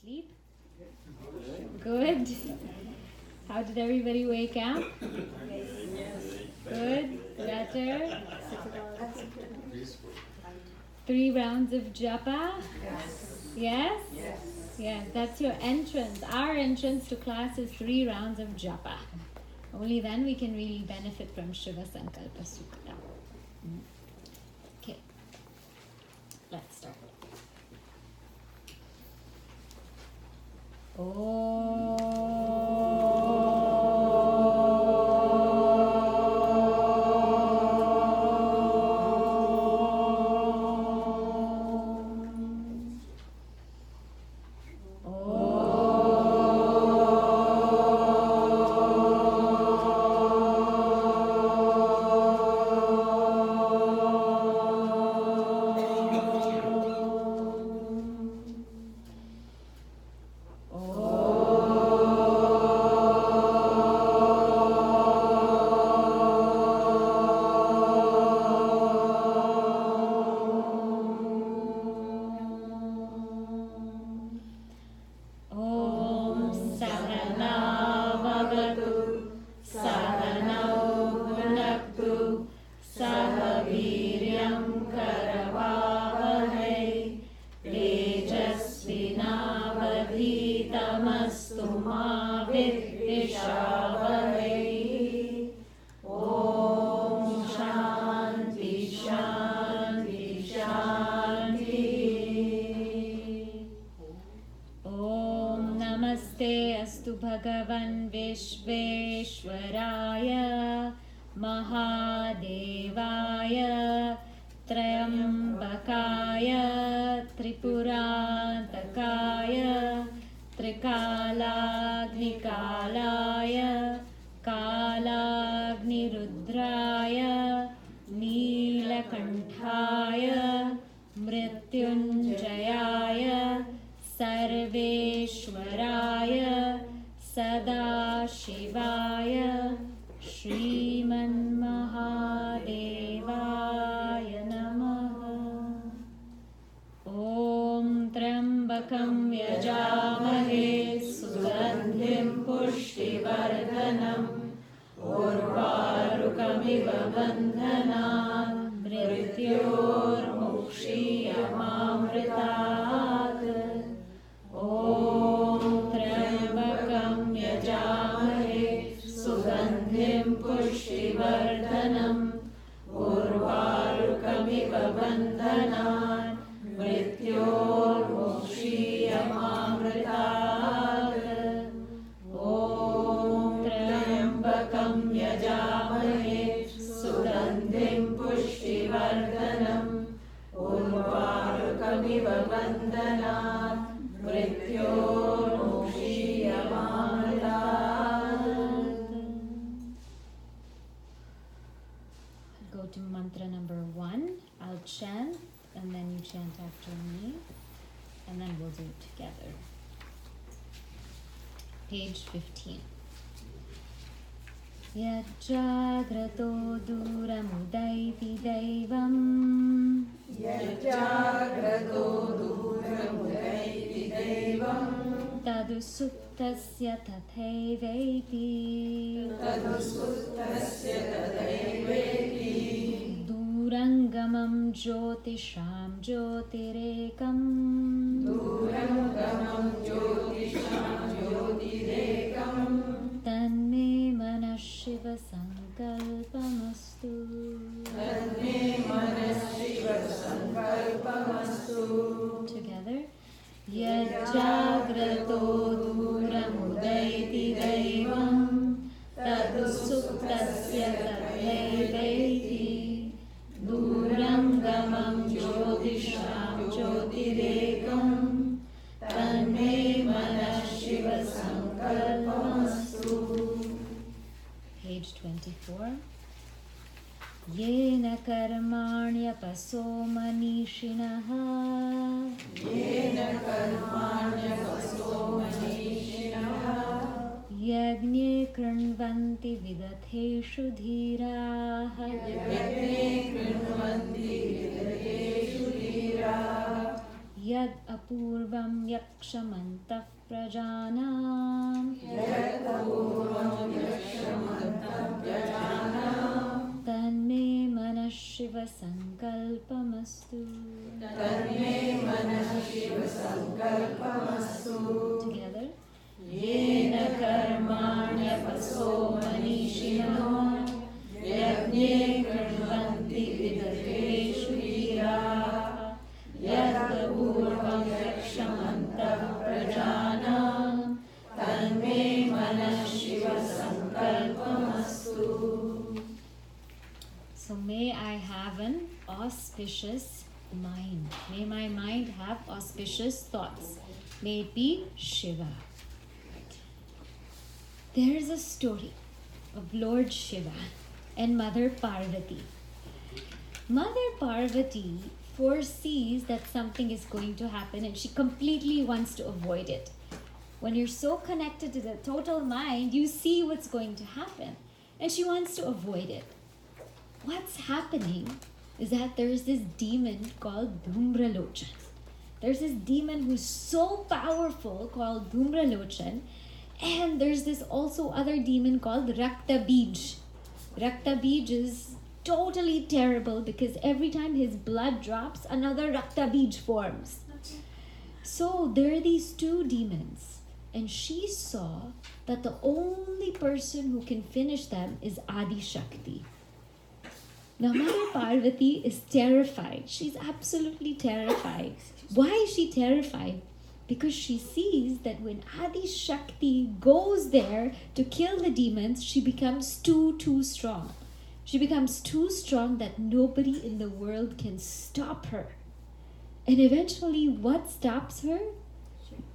sleep? Good. How did everybody wake up? Good. Better. 3 rounds of japa? Yes? Yes, that's your entrance. Our entrance to class is 3 rounds of japa. Only then we can really benefit from Shiva Sankalpa Suktam. Okay. Let's start. Bhagavan Vishveshwaraya Mahadevaya Trayambakaya Tripurantakaya Trikalagnikalaya Kalagnirudraya Neelakanthaya Mrityunjayaya Sarveshwaraya Sada Shivaya Shriman Mahadevaya Namaha. Om Trambakam Yajamahe Sugandhim Pushtivardhanam Urvarukamiva Bandhanat Mrityor Mukshiyamamritat. Om Trambakam Yajamahe Sugandhim Pushtivardhanam Urvarukamiva Bandhanat Mrityor Mukshiyamamritat. Om Trambakam Yajamahe Sugandhim Pushtivardhanam Urvarukamiva Bandhanat Mrityor Mukshiyamamritat. Go to mantra number 1. I'll chant and then you chant after me and then we'll do it together. Page 15. Yajjagrato duramudaipi daivam Yajjagrato duramudaipi daivam Tadusuktasya tathaivaiti Durangamam jyotisham jyotirekam Tanme mana Shiva sankalpamastu. Together. Yajjagrato duramudaiti daivam Tadusuktasya tathaivaiti Durangamam jyotisham jyotirekam Tanme mana Shiva sankalpamastu. Page 24. Yena karmanya paso manishinaha Yajne kranvanti vidatheshu dhiraha Yad apurvam yakshamantah prajanam Tanme manah Shiva Sankalpamastu. Together. Yena karmanya paso manishino yajne karvanti vidateshu viraha yadapurvam yakshamantah prajanam tanme manah Shiva sankalpamastu. So may I have an auspicious mind. May my mind have auspicious thoughts. May it be Shiva. There is a story of Lord Shiva and Mother Parvati. Mother Parvati foresees that something is going to happen and she completely wants to avoid it. When you're so connected to the total mind, you see what's going to happen and she wants to avoid it. What's happening is that there's this demon called Dhumralochan. There's this demon who's so powerful called Dhumralochan, and there's this also other demon called Raktabij. Raktabij is totally terrible because every time his blood drops, another Raktabij forms. So there are these two demons, and she saw that the only person who can finish them is Adi Shakti. Now Mother Parvati is terrified. She's absolutely terrified. Why is she terrified? Because she sees that when Adi Shakti goes there to kill the demons, she becomes too strong. She becomes too strong that nobody in the world can stop her. And eventually, what stops her?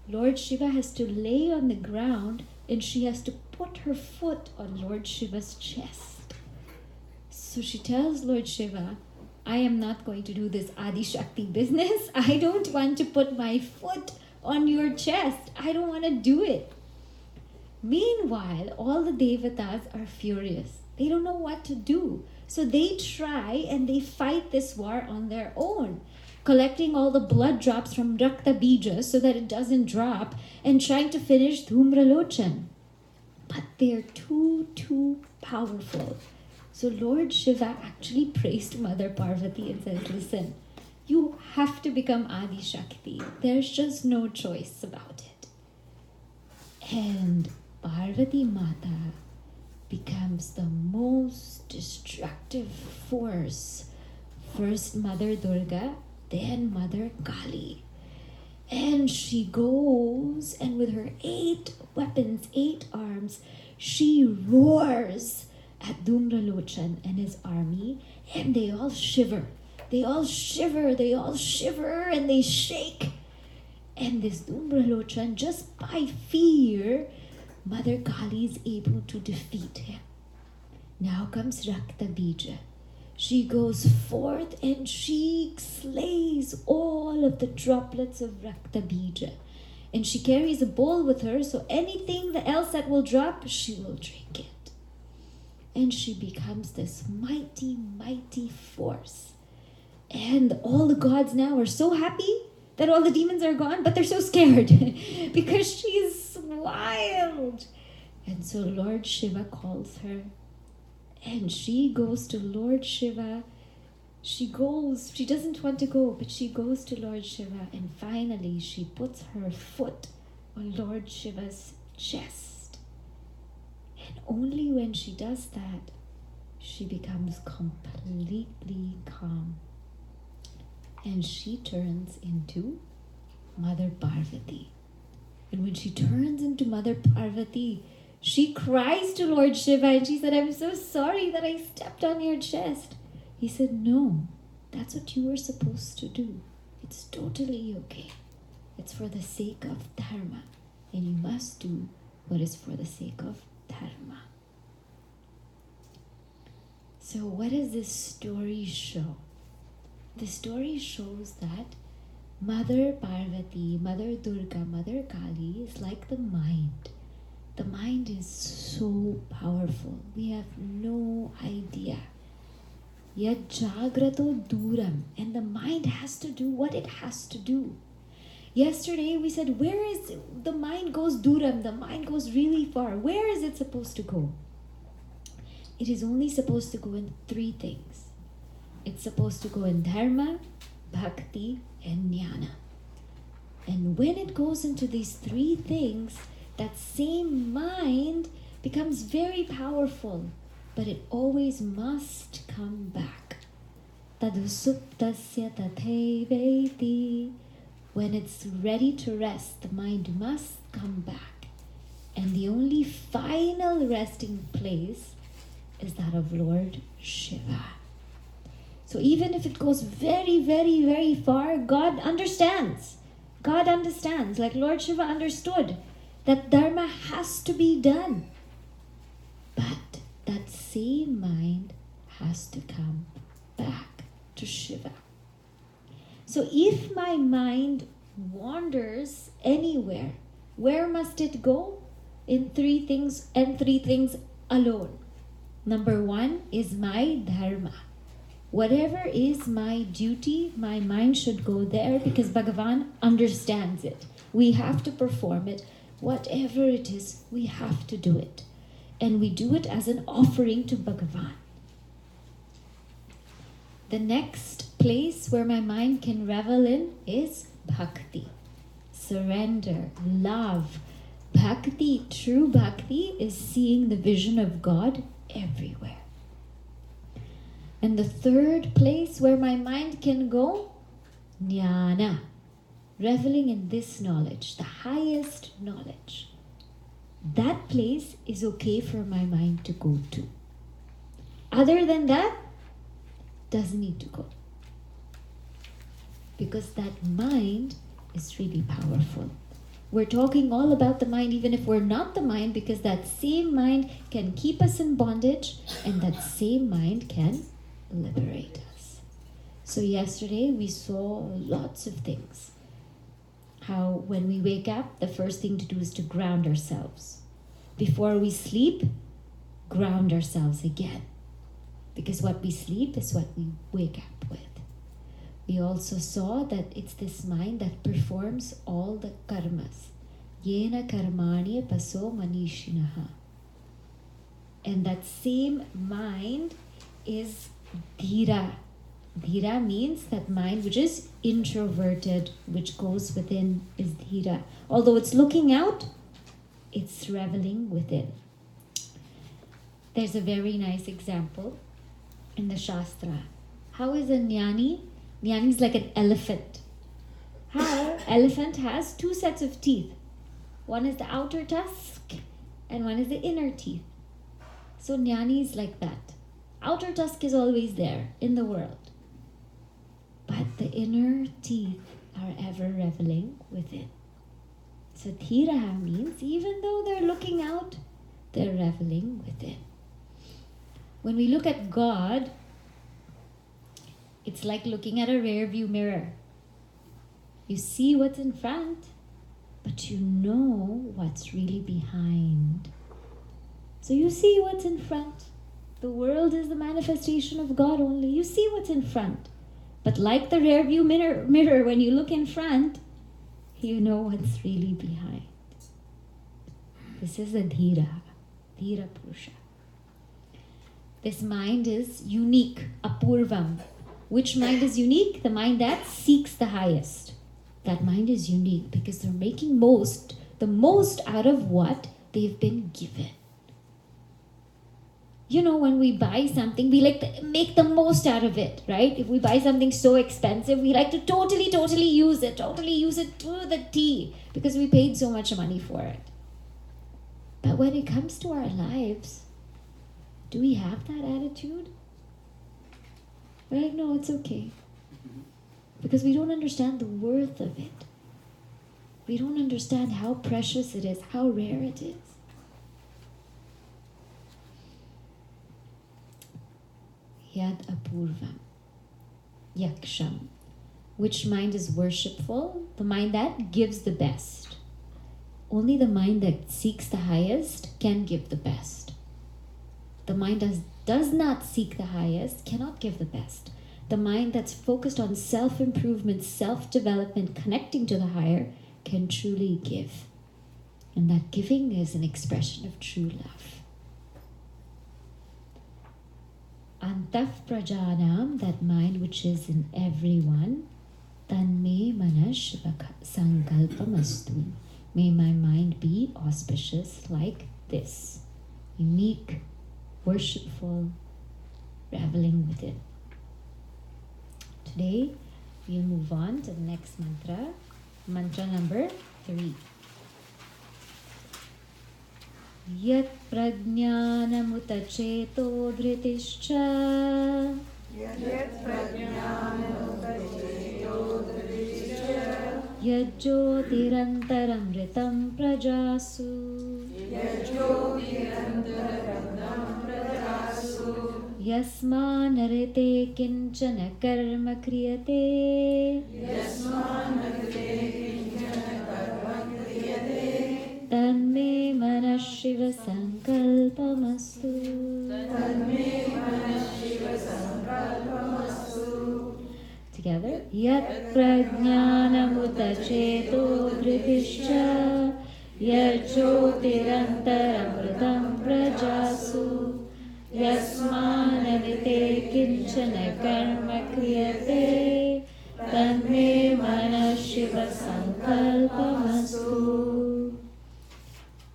Lord Shiva has to lay on the ground and she has to put her foot on Lord Shiva's chest. So she tells Lord Shiva, I am not going to do this Adi Shakti business. I don't want to put my foot on your chest. I don't want to do it. Meanwhile, all the devatas are furious. They don't know what to do. So they try and they fight this war on their own, collecting all the blood drops from Rakta Bija so that it doesn't drop and trying to finish Dhumralochan. But they're too powerful. So Lord Shiva actually prays to Mother Parvati and says, listen, you have to become Adi Shakti. There's just no choice about it. And Parvati Mata becomes the most destructive force. First Mother Durga, then Mother Kali. And she goes and with her 8 weapons, 8 arms, she roars at Dhumralochan and his army, and they all shiver. They all shiver, and they shake. And this Dhumralochan, just by fear, Mother Kali is able to defeat him. Now comes Rakta Bija. She goes forth and she slays all of the droplets of Rakta Bija. And she carries a bowl with her, so anything else that will drop, she will drink it. And she becomes this mighty force. And all the gods now are so happy that all the demons are gone, but they're so scared because she's wild. And so Lord Shiva calls her and she goes to Lord Shiva. She doesn't want to go, but she goes to Lord Shiva and finally she puts her foot on Lord Shiva's chest. And only when she does that, she becomes completely calm. And she turns into Mother Parvati. And when she turns into Mother Parvati, she cries to Lord Shiva and she said, I'm so sorry that I stepped on your chest. He said, no, that's what you were supposed to do. It's totally okay. It's for the sake of Dharma. And you must do what is for the sake of Dharma. So what does this story show? The story shows that Mother Parvati, Mother Durga, Mother Kali is like the mind. The mind is so powerful. We have no idea. Yad jagrato duram. And the mind has to do what it has to do. Yesterday we said, where is the mind goes duram, the mind goes really far. Where is it supposed to go? It is only supposed to go in 3 things. It's supposed to go in dharma, bhakti, and jnana. And when it goes into these 3 things, that same mind becomes very powerful, but it always must come back. Tadu suptasya tatheveti. When it's ready to rest, the mind must come back. And the only final resting place is that of Lord Shiva. So even if it goes very, very, very far, God understands. God understands, like Lord Shiva understood that dharma has to be done. But that same mind has to come back to Shiva. So if my mind wanders anywhere, where must it go? In 3 things and 3 things alone. Number 1 is my dharma. Whatever is my duty, my mind should go there because Bhagavan understands it. We have to perform it. Whatever it is, we have to do it. And we do it as an offering to Bhagavan. The next place where my mind can revel in is bhakti. Surrender, love. Bhakti, true bhakti, is seeing the vision of God everywhere. And the third place where my mind can go, jnana. Reveling in this knowledge, the highest knowledge. That place is okay for my mind to go to. Other than that, doesn't need to go. Because that mind is really powerful. We're talking all about the mind even if we're not the mind, because that same mind can keep us in bondage and that same mind can liberate us. So yesterday we saw lots of things. How when we wake up, the first thing to do is to ground ourselves. Before we sleep, ground ourselves again. Because what we sleep is what we wake up with. We also saw that it's this mind that performs all the karmas. Yena karmani paso manishinaha. And that same mind is dhira. Dhira means that mind which is introverted, which goes within, is dhira. Although it's looking out, it's reveling within. There's a very nice example in the Shastra. How is a jnani? Jnani is like an elephant. How? Elephant has 2 sets of teeth. One is the outer tusk and one is the inner teeth. So jnani is like that. Outer tusk is always there in the world. But the inner teeth are ever reveling within. So dhira means even though they're looking out, they're reveling within. When we look at God, it's like looking at a rear view mirror. You see what's in front, but you know what's really behind. So you see what's in front. The world is the manifestation of God only. You see what's in front. But like the rear view mirror, when you look in front, you know what's really behind. This is a dhira purusha. This mind is unique, apurvam. Which mind is unique? The mind that seeks the highest. That mind is unique because they're making the most out of what they've been given. You know, when we buy something, we like to make the most out of it, right? If we buy something so expensive, we like to totally use it to the T, because we paid so much money for it. But when it comes to our lives, do we have that attitude? We're like, no, it's okay. Because we don't understand the worth of it. We don't understand how precious it is, how rare it is. Yad apurvam, yaksham. Which mind is worshipful? The mind that gives the best. Only the mind that seeks the highest can give the best. The mind that does not seek the highest cannot give the best. the mind that's focused on self-improvement, self-development, connecting to the higher, can truly give. And that giving is an expression of true love. Antaf prajanam, that mind which is in everyone, tanme mana shiva sankalpamastu. May my mind be auspicious like this, unique, worshipful, reveling within. Today, we'll move on to the next mantra, mantra number 3. Yat prajnanamuta cheto dhritischa. Yat prajnanamuta cheto dhritischa. Yat jyotirantaramritam prajasu. Yat jyotirantaramritam prajasu. Yasmanarite kinchana karma kriyate. Yasmanarite kinchana karma kriyate. Tanme mana shiva sankalpamastu. Tanme mana shiva sankalpamastu. Together. Yat prajnanamuta cheto dhritischa. Yat jyotirantaramritam prajasu. Yasmanarite kinchana karma kriyate. Tanme mana shiva sankalpamastu.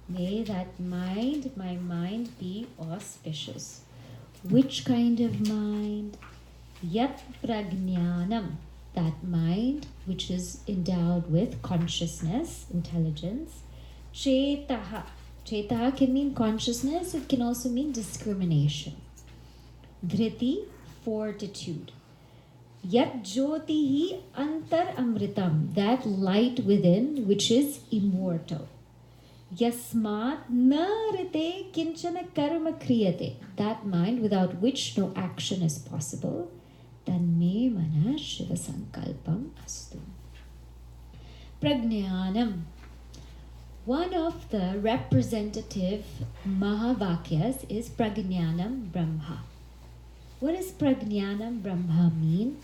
May that mind, my mind, be auspicious. Which kind of mind? Yat prajnanam, that mind which is endowed with consciousness, intelligence. Chetaha. Chetaha can mean consciousness, it can also mean discrimination. Dhriti, fortitude. Yat jyotihi antar amritam, that light within which is immortal. Yasmat na rite kinchana karma kriyate, that mind without which no action is possible. Tanme mana shiva sankalpam astu. Prajnanam. One of the representative Mahavakyas is Prajnanam Brahma. What does Prajnanam Brahma mean?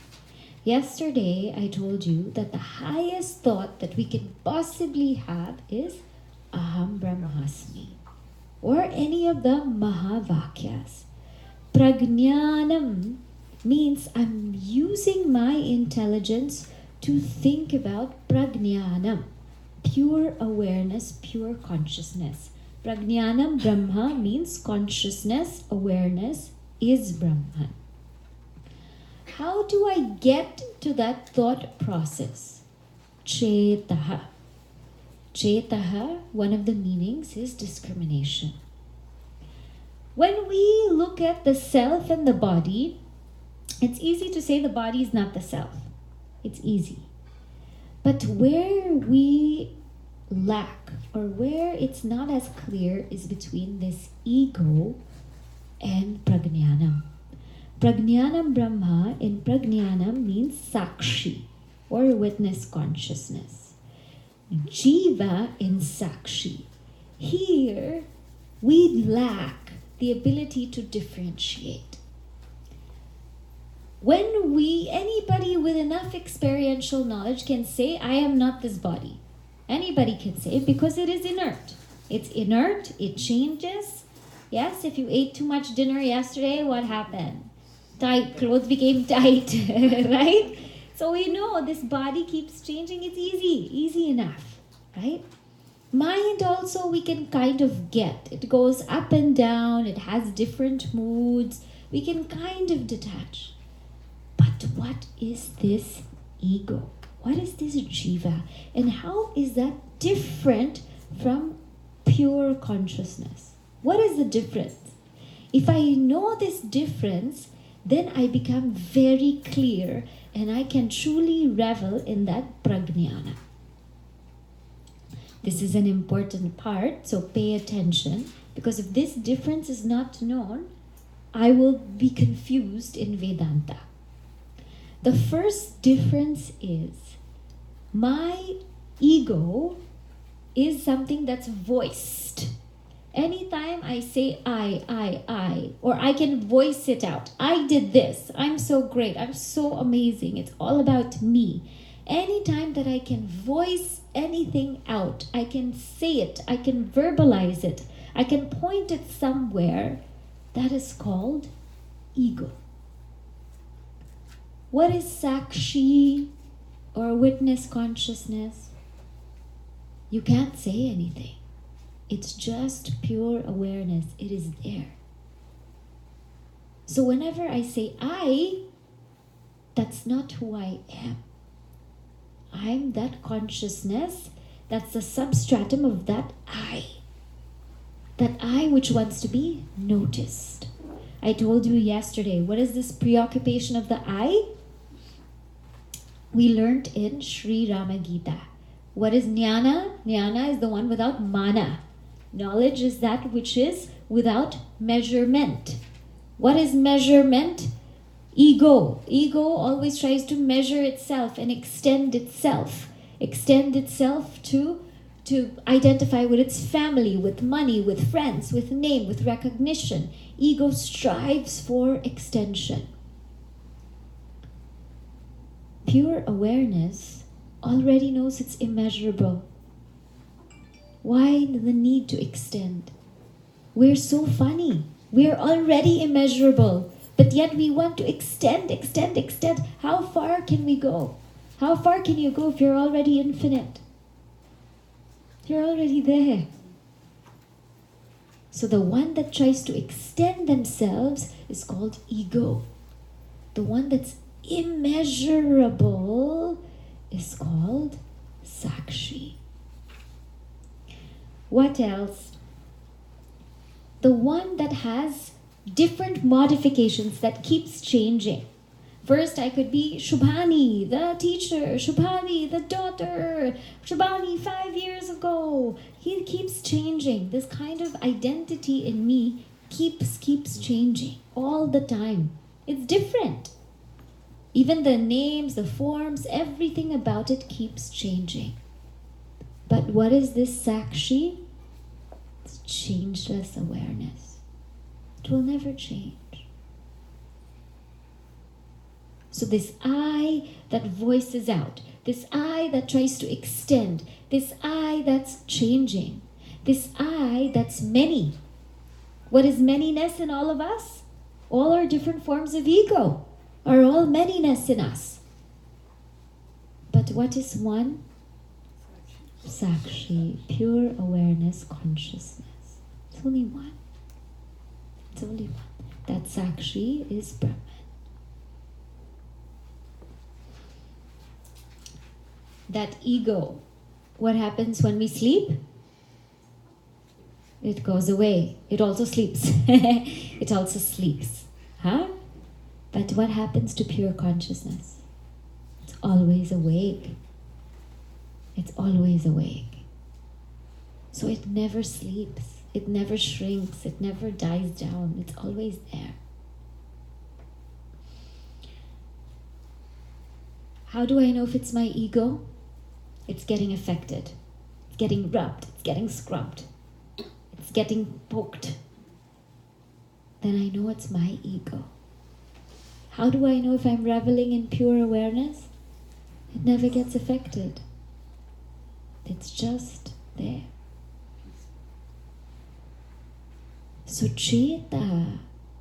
Yesterday I told you that the highest thought that we can possibly have is Aham Brahmasmi, or any of the Mahavakyas. Prajnanam means I'm using my intelligence to think about Prajnanam, pure awareness, pure consciousness. Prajnanam Brahma means consciousness, awareness is Brahman. How do I get to that thought process? Chetaha. Chetaha, one of the meanings is discrimination. When we look at the self and the body, it's easy to say the body is not the self. It's easy. But where we lack, or where it's not as clear, is between this ego and Prajnanam. Prajnanam Brahma in Prajnanam means Sakshi, or witness consciousness. Jiva in Sakshi. Here we lack the ability to differentiate. When anybody with enough experiential knowledge can say, I am not this body. Anybody can say it because it is inert. It's inert, it changes. Yes, if you ate too much dinner yesterday, what happened? Tight, clothes became tight, right? So we know this body keeps changing. It's easy enough, right? Mind also we can kind of get. It goes up and down. It has different moods. We can kind of detach. But what is this ego? What is this jiva? And how is that different from pure consciousness? What is the difference? If I know this difference, then I become very clear and I can truly revel in that prajnana. This is an important part, so pay attention, because if this difference is not known, I will be confused in Vedanta. The first difference is my ego is something that's voiced Anytime I say I, or I can voice it out. I did this. I'm so great. I'm so amazing. It's all about me. Anytime that I can voice anything out, I can say it, I can verbalize it, I can point it somewhere, that is called ego. What is Sakshi or witness consciousness? You can't say anything. It's just pure awareness. It is there. So whenever I say I, that's not who I am. I'm that consciousness, that's the substratum of that I. That I which wants to be noticed. I told you yesterday, what is this preoccupation of the I? We learned in Sri Rama Gita. What is jnana? Jnana is the one without mana. Knowledge is that which is without measurement. What is measurement? Ego. Ego always tries to measure itself and extend itself. Extend itself to identify with its family, with money, with friends, with name, with recognition. Ego strives for extension. Pure awareness already knows it's immeasurable. Why the need to extend? We're so funny. We're already immeasurable. But yet we want to extend. How far can we go? How far can you go if you're already infinite? You're already there. So the one that tries to extend themselves is called ego. The one that's immeasurable is called Sakshi. What else? The one that has different modifications that keeps changing. First, I could be Shubhani, the teacher, Shubhani, the daughter, Shubani 5 years ago. He keeps changing. This kind of identity in me keeps changing all the time. It's different. Even the names, the forms, everything about it keeps changing. But what is this Sakshi? It's changeless awareness. It will never change. So this I that voices out, this I that tries to extend, this I that's changing, this I that's many. What is manyness in all of us? All our different forms of ego are all manyness in us. But what is one? Sakshi, pure awareness, consciousness. It's only one. It's only one. That Sakshi is Brahman. That ego, what happens when we sleep? It goes away. It also sleeps. It also sleeps. Huh? But what happens to pure consciousness? It's always awake. It's always awake. So it never sleeps. It never shrinks. It never dies down. It's always there. How do I know if it's my ego? It's getting affected. It's getting rubbed. It's getting scrubbed. It's getting poked. Then I know it's my ego. How do I know if I'm reveling in pure awareness? It never gets affected. It's just there. So Cheta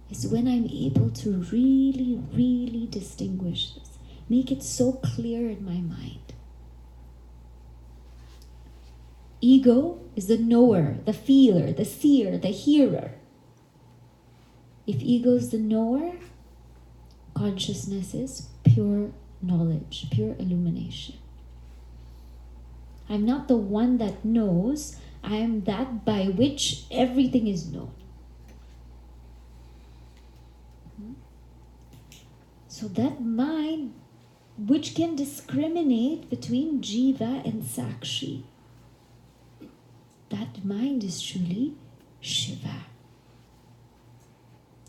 is when I'm able to really, really distinguish this. Make it so clear in my mind. Ego is the knower, the feeler, the seer, the hearer. If ego is the knower, consciousness is pure knowledge, pure illumination. I'm not the one that knows, I am that by which everything is known. So that mind which can discriminate between Jiva and Sakshi, that mind is truly Shiva.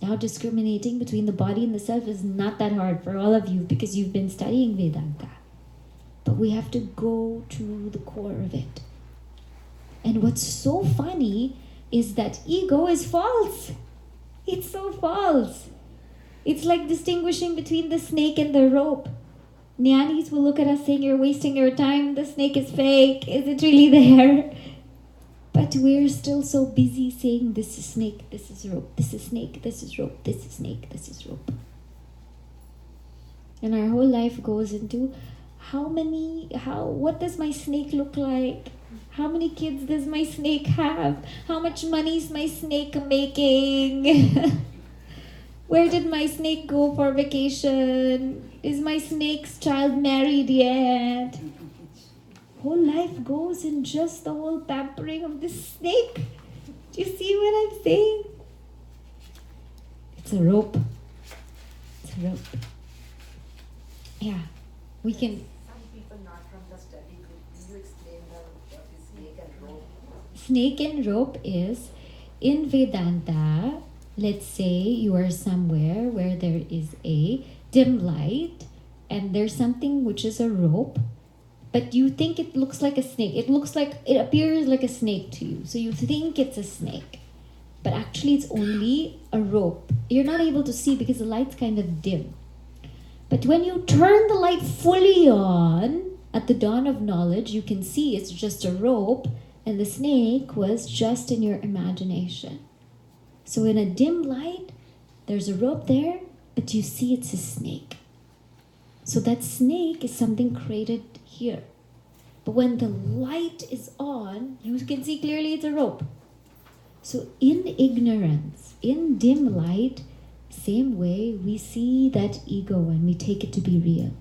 Now discriminating between the body and the self is not that hard for all of you because you've been studying Vedanta. But we have to go to the core of it. And what's so funny, is that ego is false. It's so false. It's like distinguishing between the snake and the rope. Jnanis will look at us saying, you're wasting your time, the snake is fake, is it really there? But we're still so busy saying, this is snake, this is rope, this is snake, this is rope, this is snake, this is rope. And our whole life goes into, what does my snake look like? How many kids does my snake have? How much money is my snake making? Where did my snake go for vacation? Is my snake's child married yet? Whole life goes in just the whole pampering of this snake. Do you see what I'm saying? It's a rope. It's a rope. Yeah, we can. Some people not from the study group, can you explain what is snake and rope? Snake and rope is, in Vedanta, let's say you are somewhere where there is a dim light and there's something which is a rope, but you think it looks like a snake. It appears like a snake to you. So you think it's a snake, but actually it's only a rope. You're not able to see because the light's kind of dim. But when you turn the light fully on, at the dawn of knowledge, you can see it's just a rope and the snake was just in your imagination. So in a dim light, there's a rope there, but you see it's a snake. So that snake is something created here. But when the light is on, you can see clearly it's a rope. So in ignorance, in dim light, same way we see that ego and we take it to be real.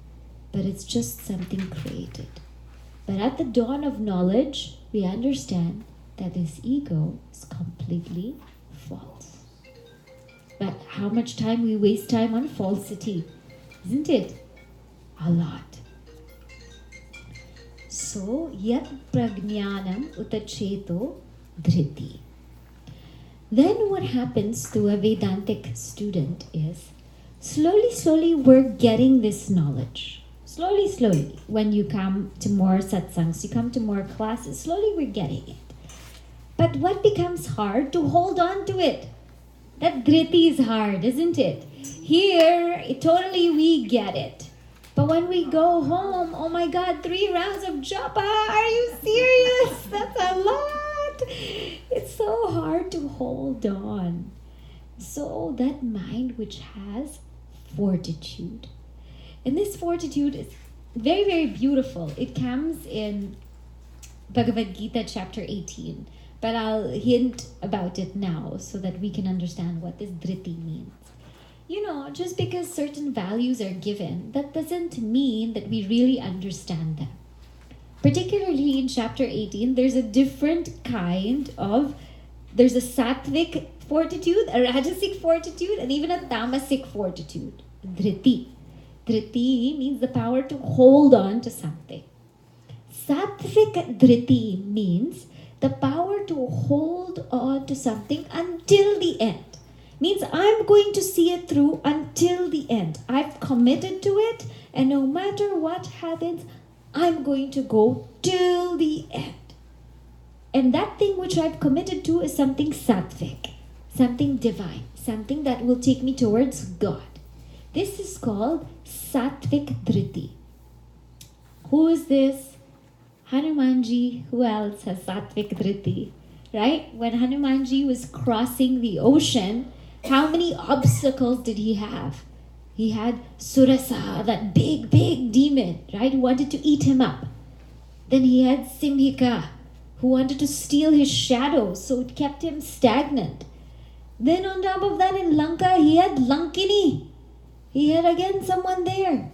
But it's just something created. But at the dawn of knowledge, we understand that this ego is completely false. But how much time we waste time on falsity, isn't it? A lot. So, yat prajnanam utacheto dhriti. Then what happens to a Vedantic student is, slowly we're getting this knowledge. Slowly, when you come to more satsangs, you come to more classes, slowly we're getting it. But what becomes hard? To hold on to it. That dhriti is hard, isn't it? Here, totally we get it. But when we go home, oh my God, 3 rounds of japa, are you serious? That's a lot. It's so hard to hold on. So that mind which has fortitude. And this fortitude is very, very beautiful. It comes in Bhagavad Gita chapter 18. But I'll hint about it now so that we can understand what this dhriti means. You know, just because certain values are given, that doesn't mean that we really understand them. Particularly in chapter 18, there's a different kind of, there's a sattvic fortitude, a rajasic fortitude, and even a tamasic fortitude. Dhriti. Dhriti means the power to hold on to something. Sattvic dhriti means the power to hold on to something until the end. Means I'm going to see it through until the end. I've committed to it, and no matter what happens, I'm going to go till the end. And that thing which I've committed to is something sattvic, something divine, something that will take me towards God. This is called sattvic dhriti. Who is this? Hanumanji. Who else has sattvic dhriti? Right? When Hanumanji was crossing the ocean, how many obstacles did he have? He had Surasa, that big demon, right? Who wanted to eat him up. Then he had Simhika, who wanted to steal his shadow, so it kept him stagnant. Then on top of that, in Lanka, he had Lankini. He had again someone there.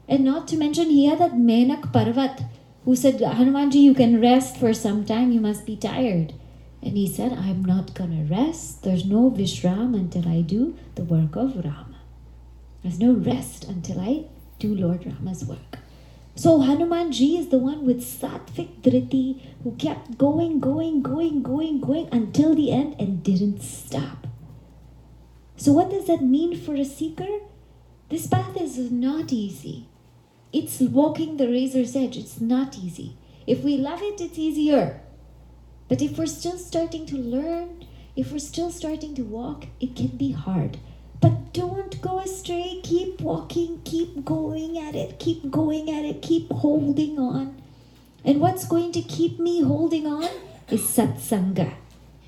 And not to mention, he had that Menak Parvat, who said, Hanumanji, you can rest for some time, you must be tired. And he said, I'm not going to rest. There's no Vishram until I do the work of Rama. There's no rest until I do Lord Rama's work. So Hanumanji is the one with sattvic dhriti who kept going until the end and didn't stop. So what does that mean for a seeker? This path is not easy. It's walking the razor's edge. It's not easy. If we love it, it's easier. But if we're still starting to learn, if we're still starting to walk, it can be hard. But don't go astray. Keep walking. Keep going at it. Keep going at it. Keep holding on. And what's going to keep me holding on is satsanga.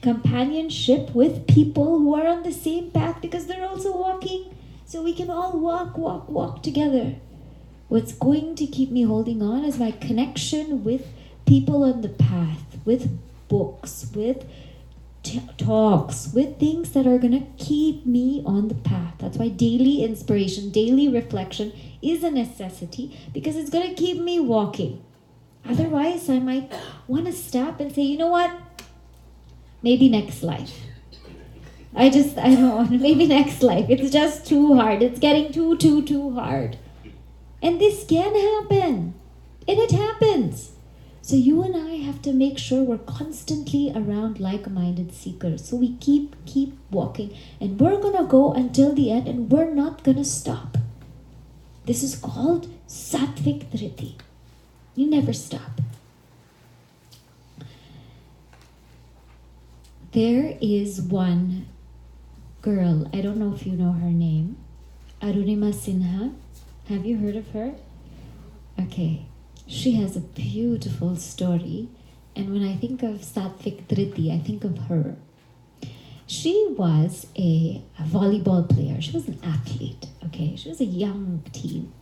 Companionship with people who are on the same path because they're also walking. So we can all walk together. What's going to keep me holding on is my connection with people on the path, with books, with talks, with things that are going to keep me on the path. That's why daily inspiration, daily reflection is a necessity, because it's going to keep me walking. Otherwise, I might want to stop and say, you know what? Maybe next life. I don't want to, maybe next life. It's just too hard. It's getting too hard. And this can happen. And it happens. So you and I have to make sure we're constantly around like-minded seekers. So we keep walking. And we're going to go until the end, and we're not going to stop. This is called Sattvic Dhriti. You never stop. There is one girl, I don't know if you know her name, Arunima Sinha. Have you heard of her? Okay. She has a beautiful story, and when I think of Sattvic Dhriti, I think of her. She was a volleyball player. She was an athlete, okay? She was a young teen.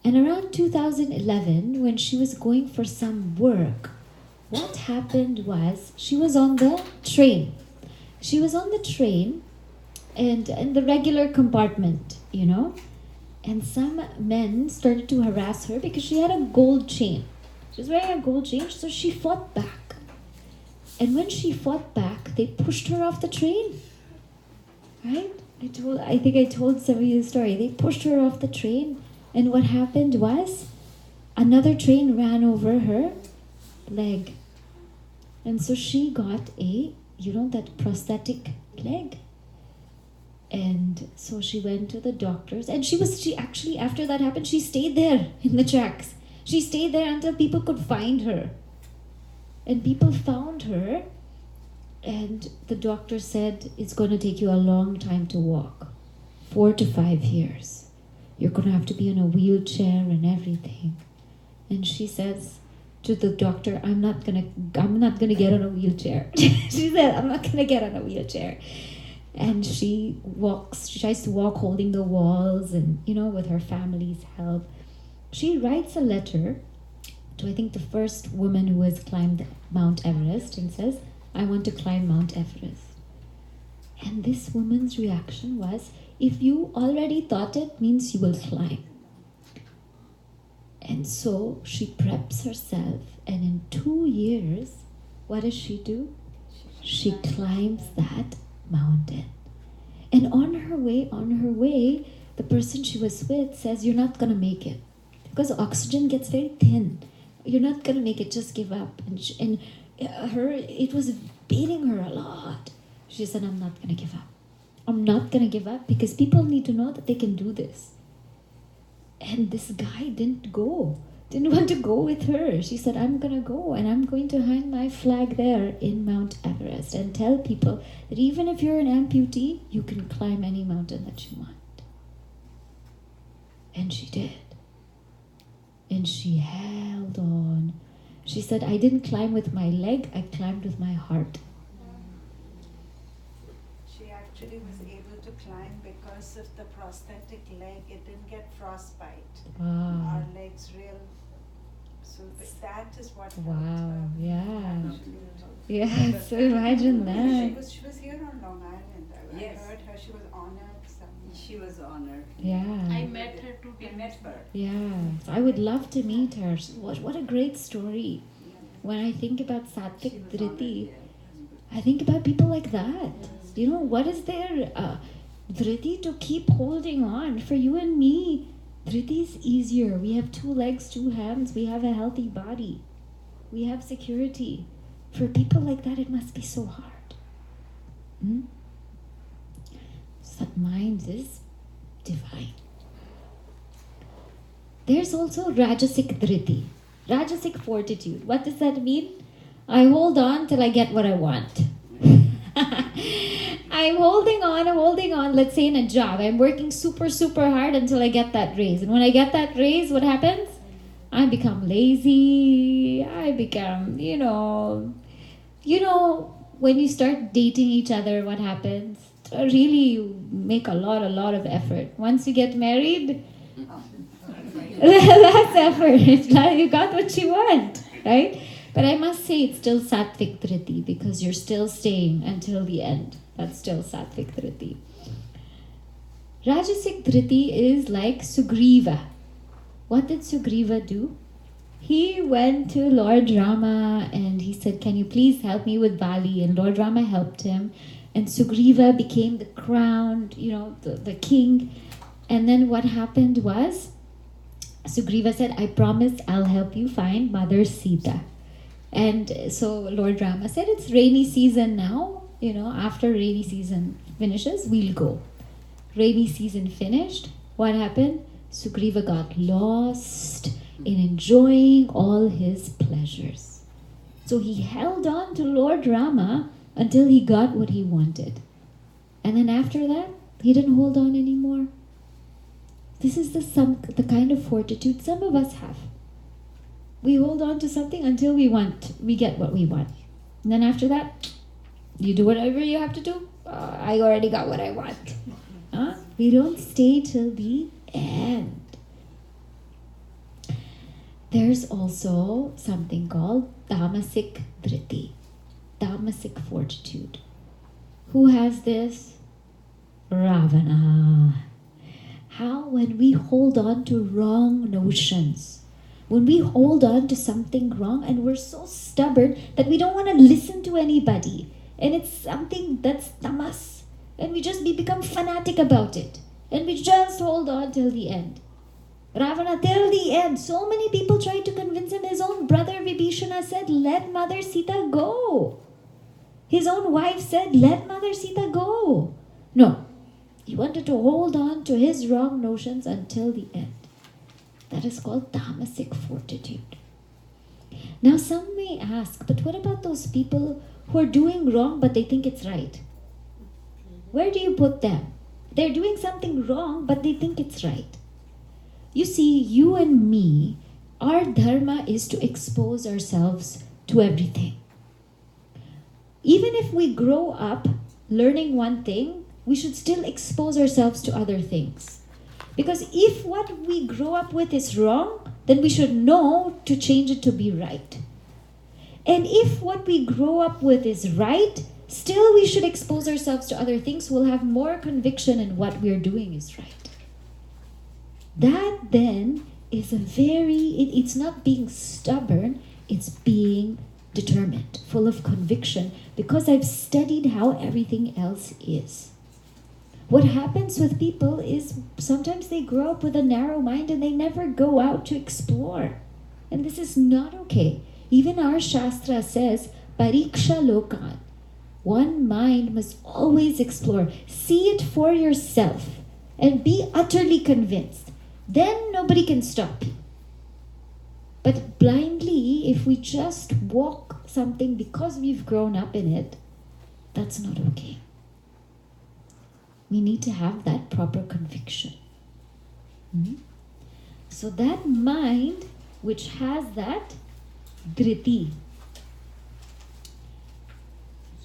And around 2011, when she was going for some work, what happened was she was on the train. She was on the train and in the regular compartment, you know? And some men started to harass her because she had a gold chain. She was wearing a gold chain, so she fought back. And when she fought back, they pushed her off the train. Right? I think I told some of you the story. They pushed her off the train, and what happened was another train ran over her leg. And so she got that prosthetic leg. And so she went to the doctors, and she actually, after that happened, she stayed there in the tracks. She stayed there until people could find her. And people found her, and the doctor said, it's going to take you a long time to walk. 4 to 5 years. You're going to have to be in a wheelchair and everything. And she says to the doctor, I'm not gonna get on a wheelchair. She said, I'm not going to get on a wheelchair. And she tries to walk holding the walls and, with her family's help. She writes a letter to, I think, the first woman who has climbed Mount Everest and says, I want to climb Mount Everest. And this woman's reaction was, if you already thought it, means you will climb. And so she preps herself, and in 2 years, what does she do? She climbs that mountain. And on her way, the person she was with says, you're not going to make it. Because oxygen gets very thin. You're not going to make it, just give up. And it was beating her a lot. She said, I'm not going to give up. I'm not going to give up because people need to know that they can do this. And this guy didn't want to go with her. She said, I'm going to go, and I'm going to hang my flag there in Mount Everest and tell people that even if you're an amputee, you can climb any mountain that you want. And she did. And she held on. She said, I didn't climb with my leg, I climbed with my heart. She actually was able to climb because of the prosthetic leg. It didn't get frostbite. Wow. Our legs so that is what helped Wow, her. yeah. Absolutely. Yeah, so imagine that. She was here on Long Island. I Yes. heard her. She was honored somewhere. She was honored. Yeah. I met her 2 We times. met her. Yeah, so I would love to meet her. What a great story. When I think about Sattvic She was Dhriti, honored, yeah. I think about people like that. What is their Dhriti to keep holding on? For you and me, Dhriti is easier. We have 2 legs, 2 hands. We have a healthy body. We have security. For people like that, it must be so hard. So that mind is divine. There's also Rajasic Dhriti, Rajasic fortitude. What does that mean? I hold on till I get what I want. I'm holding on. Let's say in a job, I'm working super, super hard until I get that raise. And when I get that raise, what happens? I become lazy. I become, when you start dating each other, what happens? Really, you make a lot of effort. Once you get married, less effort. You got what you want, right? But I must say it's still Satvik Dhriti because you're still staying until the end. That's still Satvik Dhriti. Rajasic Dhriti is like Sugriva. What did Sugriva do? He went to Lord Rama and he said, can you please help me with Bali? And Lord Rama helped him. And Sugriva became the crowned, the king. And then what happened was, Sugriva said, I promise I'll help you find Mother Sita. And so Lord Rama said, it's rainy season now. After rainy season finishes, we'll go. Rainy season finished. What happened? Sugriva got lost in enjoying all his pleasures. So he held on to Lord Rama until he got what he wanted. And then after that, he didn't hold on anymore. This is the kind of fortitude some of us have. We hold on to something until we get what we want. And then after that, you do whatever you have to do. I already got what I want. We don't stay till the end. There's also something called tamasic dhriti, tamasic fortitude. Who has this? Ravana. How when we hold on to wrong notions, when we hold on to something wrong and we're so stubborn that we don't want to listen to anybody, and it's something that's tamas, and we just become fanatic about it, and we just hold on till the end. Ravana till the end. So many people tried to convince him. His own brother Vibhishana said, let Mother Sita go. His own wife said, let Mother Sita go. No. He wanted to hold on to his wrong notions until the end. That is called tamasic fortitude. Now some may ask, but what about those people who are doing wrong but they think it's right? Where do you put them? They're doing something wrong but they think it's right. You see, you and me, our dharma is to expose ourselves to everything. Even if we grow up learning one thing, we should still expose ourselves to other things. Because if what we grow up with is wrong, then we should know to change it to be right. And if what we grow up with is right, still we should expose ourselves to other things. We'll have more conviction in what we're doing is right. That then is it's not being stubborn, it's being determined, full of conviction, because I've studied how everything else is. What happens with people is sometimes they grow up with a narrow mind and they never go out to explore. And this is not okay. Even our Shastra says, Pariksha Lokan. One mind must always explore. See it for yourself and be utterly convinced. Then nobody can stop you. But blindly, if we just walk something because we've grown up in it, that's not okay. We need to have that proper conviction. So that mind which has that dhriti,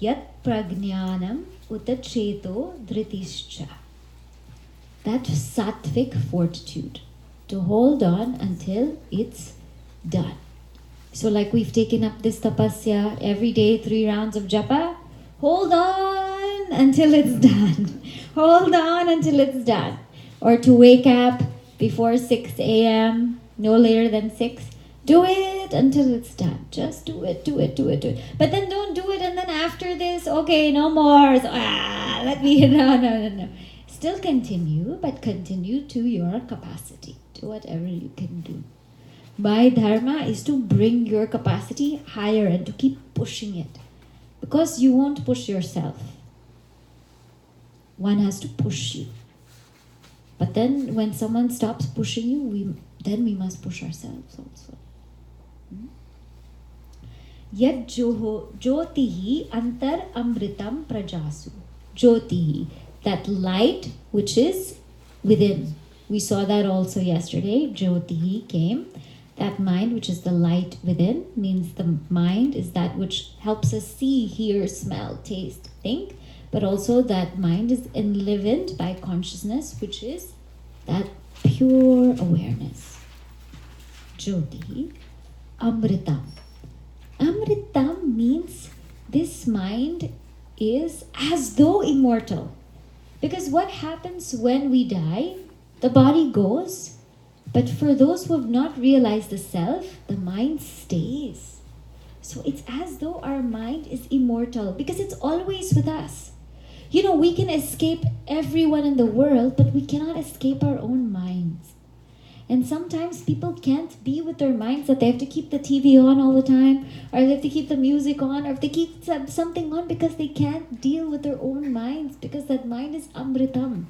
yat pragnyanam uta cheto dhritischa, that sattvic fortitude, to hold on until it's done. So like we've taken up this tapasya every day, 3 rounds of japa, hold on until it's done. Hold on until it's done. Or to wake up before 6 a.m., no later than 6. Do it until it's done. Just do it. But then don't do it and then after this, okay, no more. So, no. Still continue, but continue to your capacity, to whatever you can do. My dharma is to bring your capacity higher and to keep pushing it. Because you won't push yourself. One has to push you. But then when someone stops pushing you, we must push ourselves also. Yad jyotihi antar amritam prajasu. Jyotihi, that light which is within. We saw that also yesterday. Jyotihi came. That mind which is the light within means the mind is that which helps us see, hear, smell, taste, think. But also that mind is enlivened by consciousness, which is that pure awareness. Jyoti, Amritam. Amritam means this mind is as though immortal. Because what happens when we die? The body goes, but for those who have not realized the self, the mind stays. So it's as though our mind is immortal because it's always with us. You know, we can escape everyone in the world, but we cannot escape our own minds. And sometimes people can't be with their minds that they have to keep the TV on all the time, or they have to keep the music on, or if they keep something on because they can't deal with their own minds, because that mind is amritam.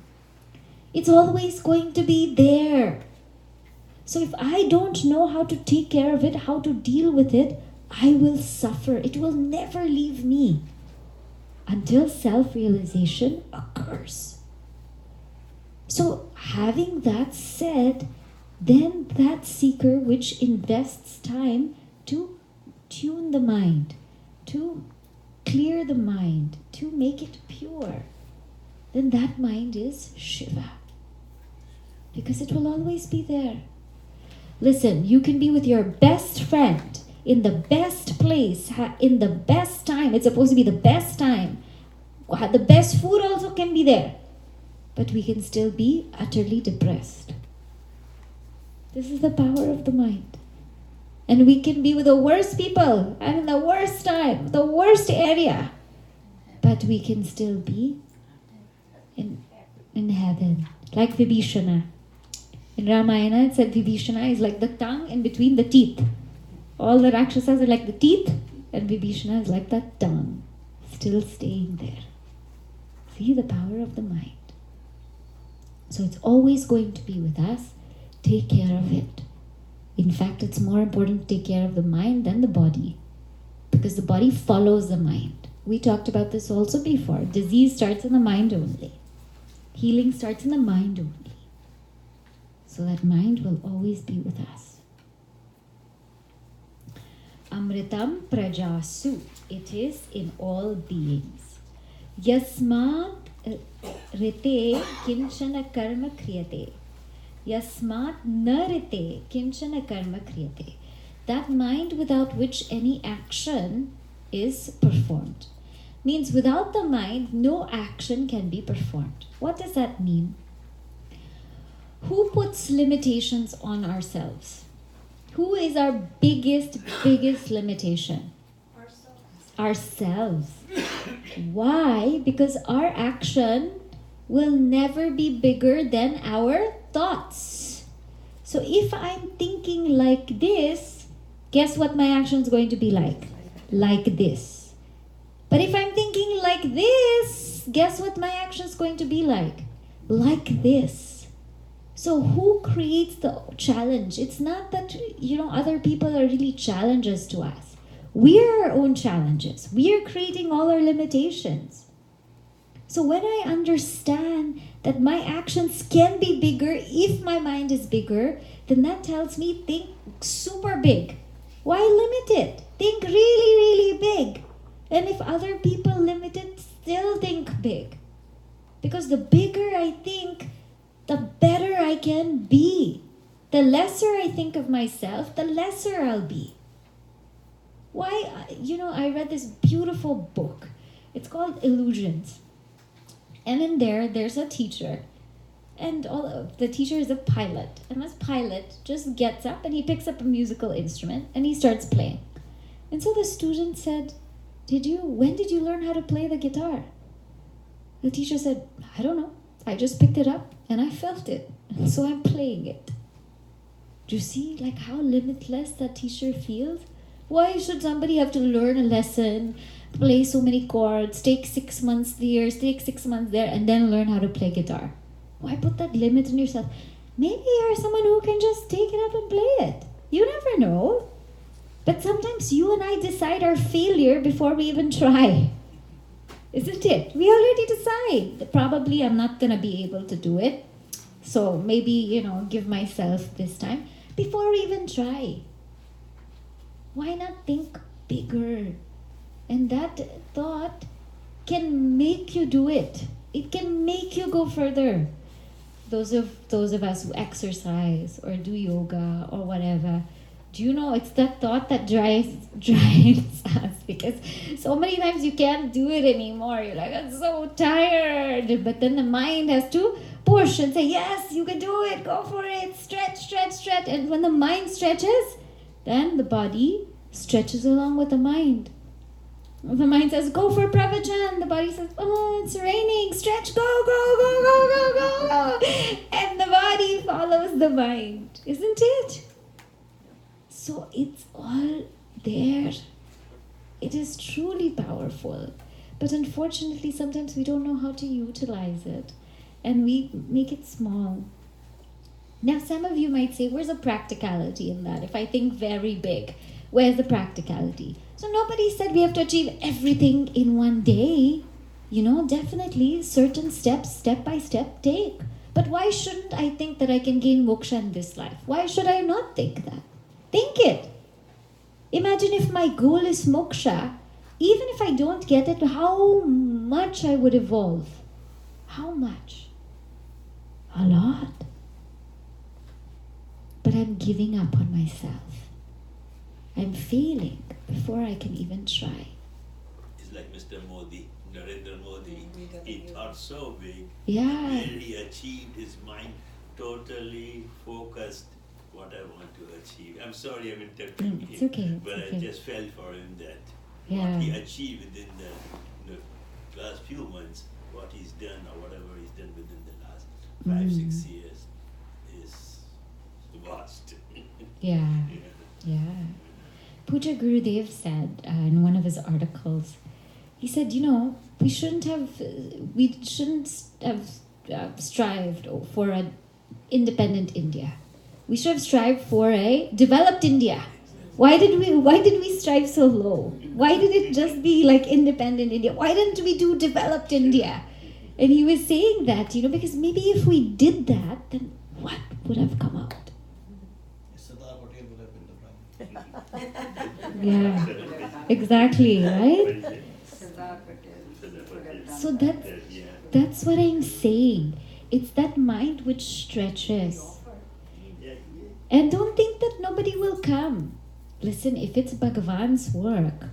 It's always going to be there. So if I don't know how to take care of it, how to deal with it, I will suffer. It will never leave me until self-realization occurs. So having that said, then that seeker which invests time to tune the mind, to clear the mind, to make it pure, then that mind is Shiva. Because it will always be there. Listen, you can be with your best friend in the best place, in the best time. It's supposed to be the best time. The best food also can be there. But we can still be utterly depressed. This is the power of the mind. And we can be with the worst people and in the worst time, the worst area. But we can still be in heaven. Like Vibhishana. In Ramayana, it said Vibhishana is like the tongue in between the teeth. All the Rakshasas are like the teeth, and Vibhishana is like the tongue, still staying there. See the power of the mind. So it's always going to be with us. Take care of it. In fact, it's more important to take care of the mind than the body, because the body follows the mind. We talked about this also before. Disease starts in the mind only. Healing starts in the mind only. So that mind will always be with us. Amritam prajasu. It is in all beings. Yasmat rite kinchana karma kriyate. Yasmat na rite kinchana karma kriyate. That mind without which any action is performed. Means without the mind, no action can be performed. What does that mean? Who puts limitations on ourselves? Who is our biggest limitation? Ourselves. Why? Because our action will never be bigger than our thoughts. So if I'm thinking like this, guess what my action is going to be like? Like this. But if I'm thinking like this, guess what my action is going to be like? Like this. So who creates the challenge? It's not that, other people are really challenges to us. We are our own challenges. We are creating all our limitations. So when I understand that my actions can be bigger if my mind is bigger, then that tells me think super big. Why limit it? Think really, really big. And if other people limit it, still think big. Because the bigger I think, the better I can be. The lesser I think of myself, the lesser I'll be. Why, I read this beautiful book. It's called Illusions. And in there's a teacher. And the teacher is a pilot. And this pilot just gets up and he picks up a musical instrument and he starts playing. And so the student said, when did you learn how to play the guitar? The teacher said, I don't know. I just picked it up and I felt it. And so I'm playing it. Do you see how limitless that teacher feels? Why should somebody have to learn a lesson, play so many chords, take 6 months here, take 6 months there, and then learn how to play guitar? Why put that limit on yourself? Maybe you're someone who can just take it up and play it. You never know. But sometimes you and I decide our failure before we even try. Isn't it? We already decide that probably I'm not going to be able to do it. So maybe, give myself this time before we even try. Why not think bigger? And that thought can make you do it. It can make you go further. Those of us who exercise or do yoga or whatever, do you know it's that thought that drives us, because so many times you can't do it anymore. You're like, I'm so tired. But then the mind has to push and say, yes, you can do it. Go for it. Stretch, stretch, stretch. And when the mind stretches, then the body stretches along with the mind. The mind says, go for pravachan. The body says, oh, it's raining. Stretch, go, go, go, go, go, go, go. And the body follows the mind. Isn't it? So it's all there. It is truly powerful. But unfortunately, sometimes we don't know how to utilize it. And we make it small. Now, some of you might say, where's the practicality in that? If I think very big, where's the practicality? So nobody said we have to achieve everything in one day. Definitely certain steps, step by step, take. But why shouldn't I think that I can gain moksha in this life? Why should I not think that? Think it. Imagine if my goal is moksha, even if I don't get it, how much I would evolve. How much? A lot. But I'm giving up on myself. I'm failing before I can even try. It's like Mr. Modi, Narendra Modi. He thought so big. Yeah. Really achieved his mind totally focused what I want to achieve. I'm sorry I'm interrupting him. It's okay. But okay. I just felt for him that Yeah. what he achieved within the last few months, what he's done or whatever he's done within the last 5-6 years is vast. Yeah. Yeah. Puja Gurudev said in one of his articles, he said, we shouldn't have strived for an independent India. We should have strived for a developed India. Why did we strive so low? Why did it just be like independent India? Why didn't we do developed India? And he was saying that, because maybe if we did that, then what would have come out? Yeah, exactly, right? So that's what I'm saying. It's that mind which stretches. And don't think that nobody will come. Listen, if it's Bhagavan's work,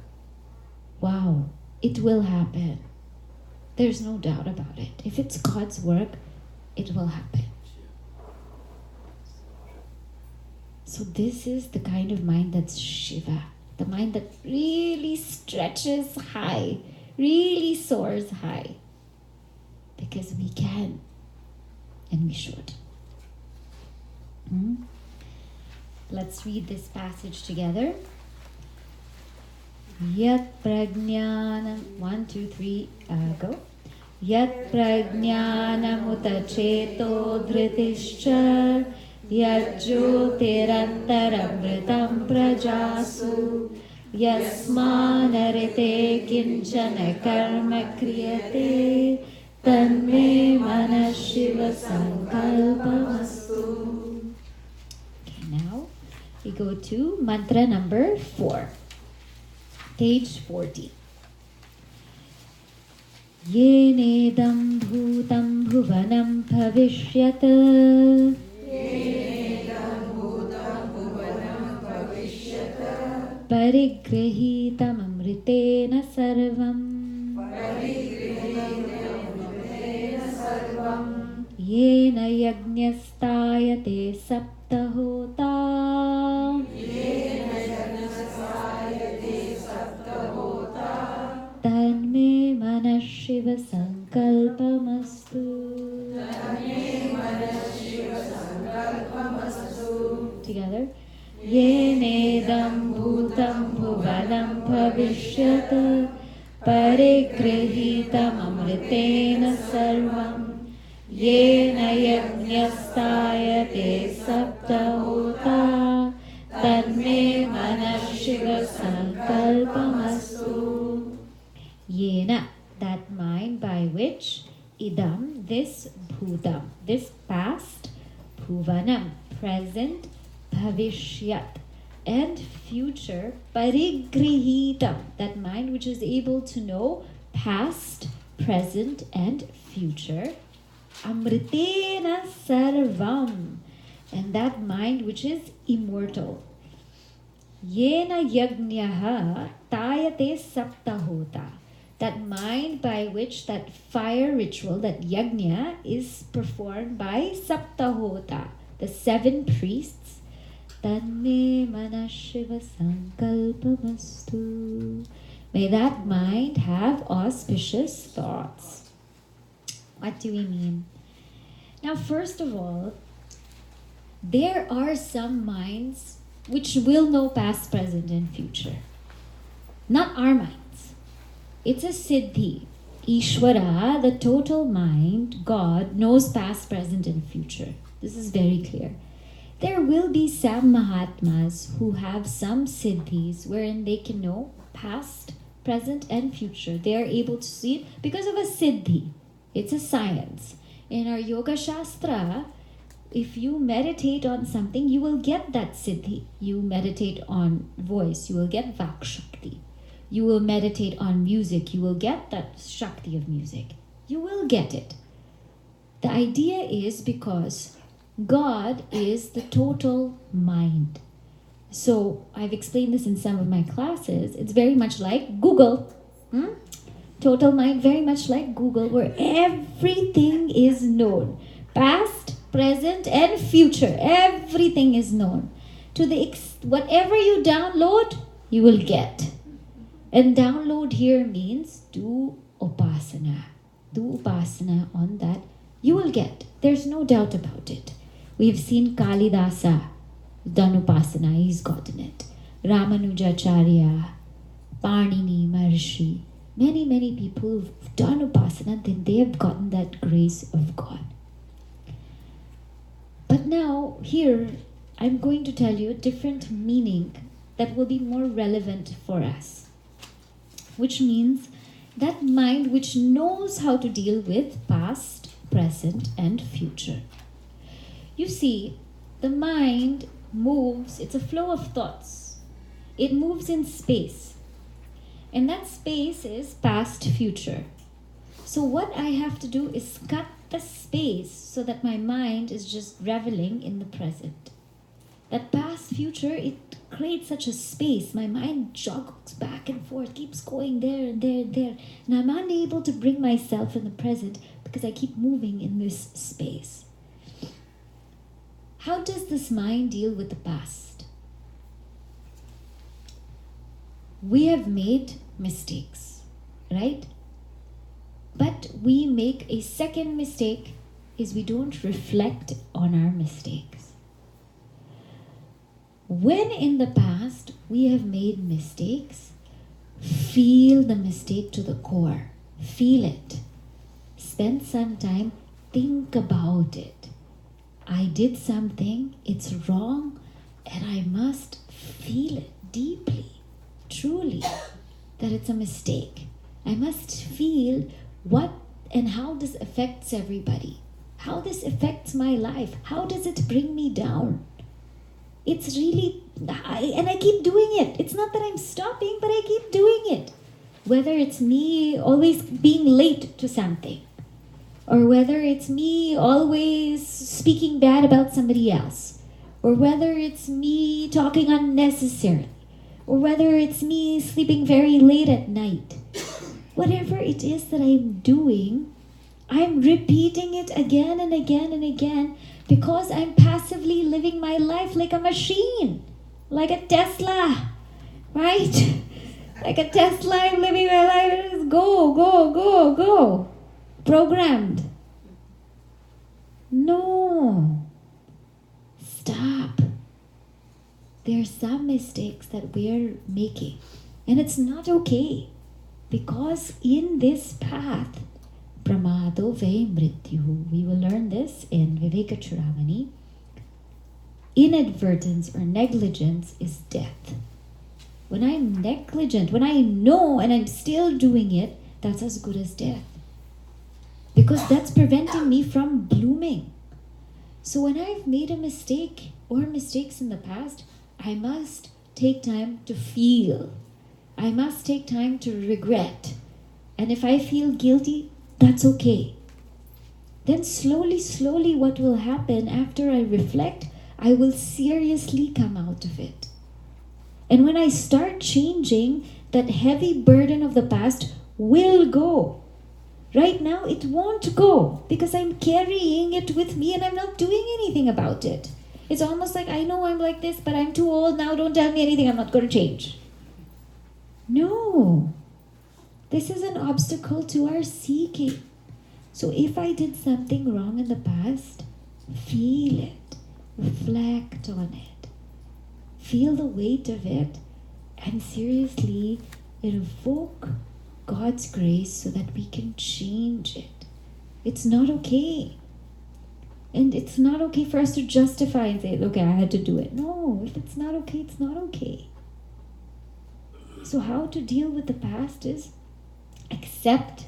wow, it will happen. There's no doubt about it. If it's God's work, it will happen. So this is the kind of mind that's Shiva. The mind that really stretches high, really soars high. Because we can. And we should. Let's read this passage together. Yat prajnanam, 1, 2, 3, go. Yat prajnanam utacheto dhritischa yat jyotirantaramritam prajasu yasmanarite kinchana karma kriyate tanme manas shiva sankalpamastu. Okay, now we go to mantra number 4, page 40. Yenedam bhutam bhuvanam bhavishyat parigrahitam amritena sarvam yena yajñastayate saptahota tanme manas shiva sankalpamastu. Together. Yenedam bhutam bhuvanam bhavishyat parigrahitam amritena sarvam yena yajñastayate saptahota Tanme Mana Shiva Sankalpamastu. Yena, that mind by which idam, this bhutam, this past, bhuvanam, present, bhavishyat, and future, parigrihitam, that mind which is able to know past, present, and future, amritena sarvam, and that mind which is immortal. Yena yagnyaha tayate saptahota, that mind by which that fire ritual, that yajna, is performed by saptahota, the 7 priests. Tanme mana Shiva sankalpamastu. May that mind have auspicious thoughts. What do we mean? Now, first of all, there are some minds which will know past, present, and future. Not our minds. It's a siddhi. Ishvara, the total mind, God, knows past, present, and future. This is very clear. There will be some Mahatmas who have some siddhis wherein they can know past, present, and future. They are able to see it because of a siddhi. It's a science. In our Yoga Shastra, if you meditate on something, you will get that siddhi. You meditate on voice, you will get Vak Shakti. You will meditate on music, you will get that Shakti of music. You will get it. The idea is because God is the total mind. So I've explained this in some of my classes. It's very much like Google. Total mind, very much like Google, where everything is known. Past, present, and future. Everything is known. To the whatever you download, you will get. And download here means do upasana. Do upasana on that. You will get. There's no doubt about it. We've seen Kalidasa, done upasana, he's gotten it. Ramanujacharya, Parnini, Maharishi, many people who've done upasana, then they have gotten that grace of God. But now, here, I'm going to tell you a different meaning that will be more relevant for us. Which means that mind which knows how to deal with past, present, and future. You see, the mind moves, it's a flow of thoughts. It moves in space. And that space is past, future. So what I have to do is cut the space so that my mind is just reveling in the present. That past, future, it creates such a space. My mind jogs back and forth, keeps going there and there and there. And I'm unable to bring myself in the present because I keep moving in this space. How does this mind deal with the past? We have made mistakes, right? But we make a second mistake is we don't reflect on our mistakes. When in the past we have made mistakes, feel the mistake to the core. Feel it. Spend some time, think about it. I did something, it's wrong, and I must feel it deeply, truly, that it's a mistake. I must feel what and how this affects everybody, how this affects my life, how does it bring me down. It's really, and I keep doing it. It's not that I'm stopping, but I keep doing it. Whether it's me always being late to something, or whether it's me always speaking bad about somebody else, or whether it's me talking unnecessarily, or whether it's me sleeping very late at night. Whatever it is that I'm doing, I'm repeating it again and again and again because I'm passively living my life like a machine, like a Tesla, right? Like a Tesla, I'm living my life and it's go, go, go, go. Programmed. No. Stop. There are some mistakes that we're making, and it's not okay, because in this path, pramado ve mrityu, we will learn this in Vivekachudamani. inadvertence or negligence is death. When I'm negligent, when I know and I'm still doing it, that's as good as death. Because that's preventing me from blooming. So when I've made a mistake or mistakes in the past, I must take time to feel. I must take time to regret. And if I feel guilty, that's okay. Then slowly, what will happen after I reflect, I will seriously come out of it. And when I start changing, that heavy burden of the past will go. Right now, it won't go because I'm carrying it with me and I'm not doing anything about it. It's almost like, I know I'm like this, but I'm too old now. Don't tell me anything. I'm not going to change. No. This is an obstacle to our seeking. So if I did something wrong in the past, feel it. Reflect on it. Feel the weight of it. And seriously invoke God's grace so that we can change it. It's not okay. And it's not okay for us to justify and say, okay, I had to do it. No, if it's not okay, it's not okay. So how to deal with the past is accept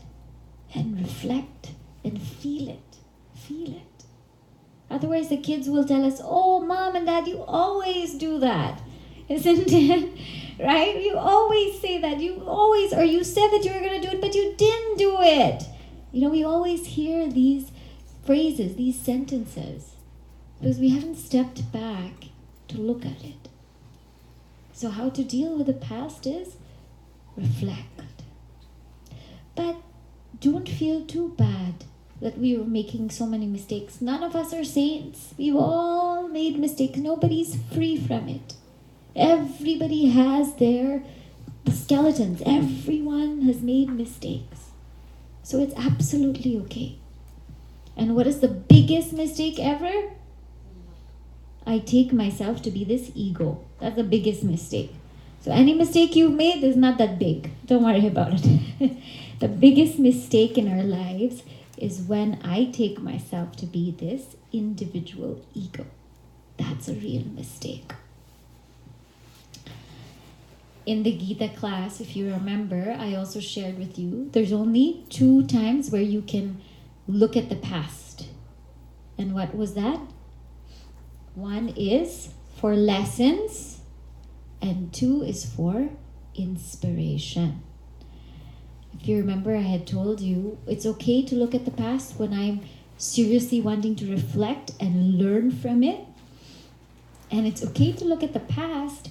and reflect and feel it. Feel it. Otherwise the kids will tell us, oh, mom and dad, you always do that. Isn't it? Right? You always say that. Or you said that you were going to do it, but you didn't do it. We always hear these phrases, these sentences, because we haven't stepped back to look at it. So how to deal with the past is reflect. But don't feel too bad that we were making so many mistakes. None of us are saints. We've all made mistakes. Nobody's free from it. Everybody has their skeletons. Everyone has made mistakes. So it's absolutely okay. And what is the biggest mistake ever? I take myself to be this ego. That's the biggest mistake. So any mistake you've made is not that big. Don't worry about it. The biggest mistake in our lives is when I take myself to be this individual ego. That's a real mistake. In the Gita class, if you remember, I also shared with you, there's only 2 times where you can look at the past. And what was that? One is for lessons, and 2 is for inspiration. If you remember, I had told you, it's okay to look at the past when I'm seriously wanting to reflect and learn from it. And it's okay to look at the past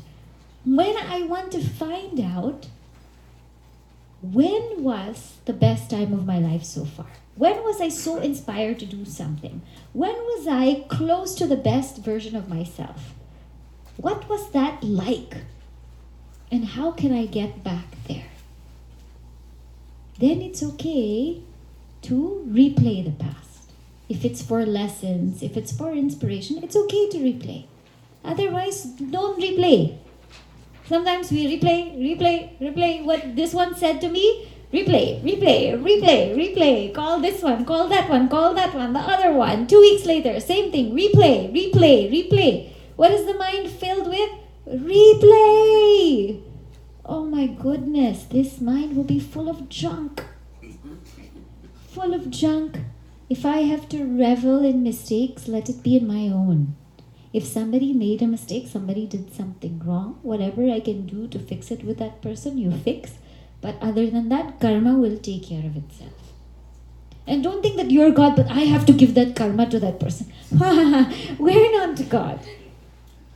when I want to find out when was the best time of my life so far. When was I so inspired to do something? When was I close to the best version of myself? What was that like? And how can I get back there? Then it's okay to replay the past. If it's for lessons, if it's for inspiration, it's okay to replay. Otherwise, don't replay. Sometimes we replay what this one said to me. Replay. Call this one, call that one, the other one. 2 weeks later, same thing. Replay. What is the mind filled with? Replay. Oh my goodness, this mind will be full of junk. If I have to revel in mistakes, let it be in my own. If somebody made a mistake, somebody did something wrong, whatever I can do to fix it with that person, you fix. But other than that, karma will take care of itself. And don't think that you're God, but I have to give that karma to that person. We're not God.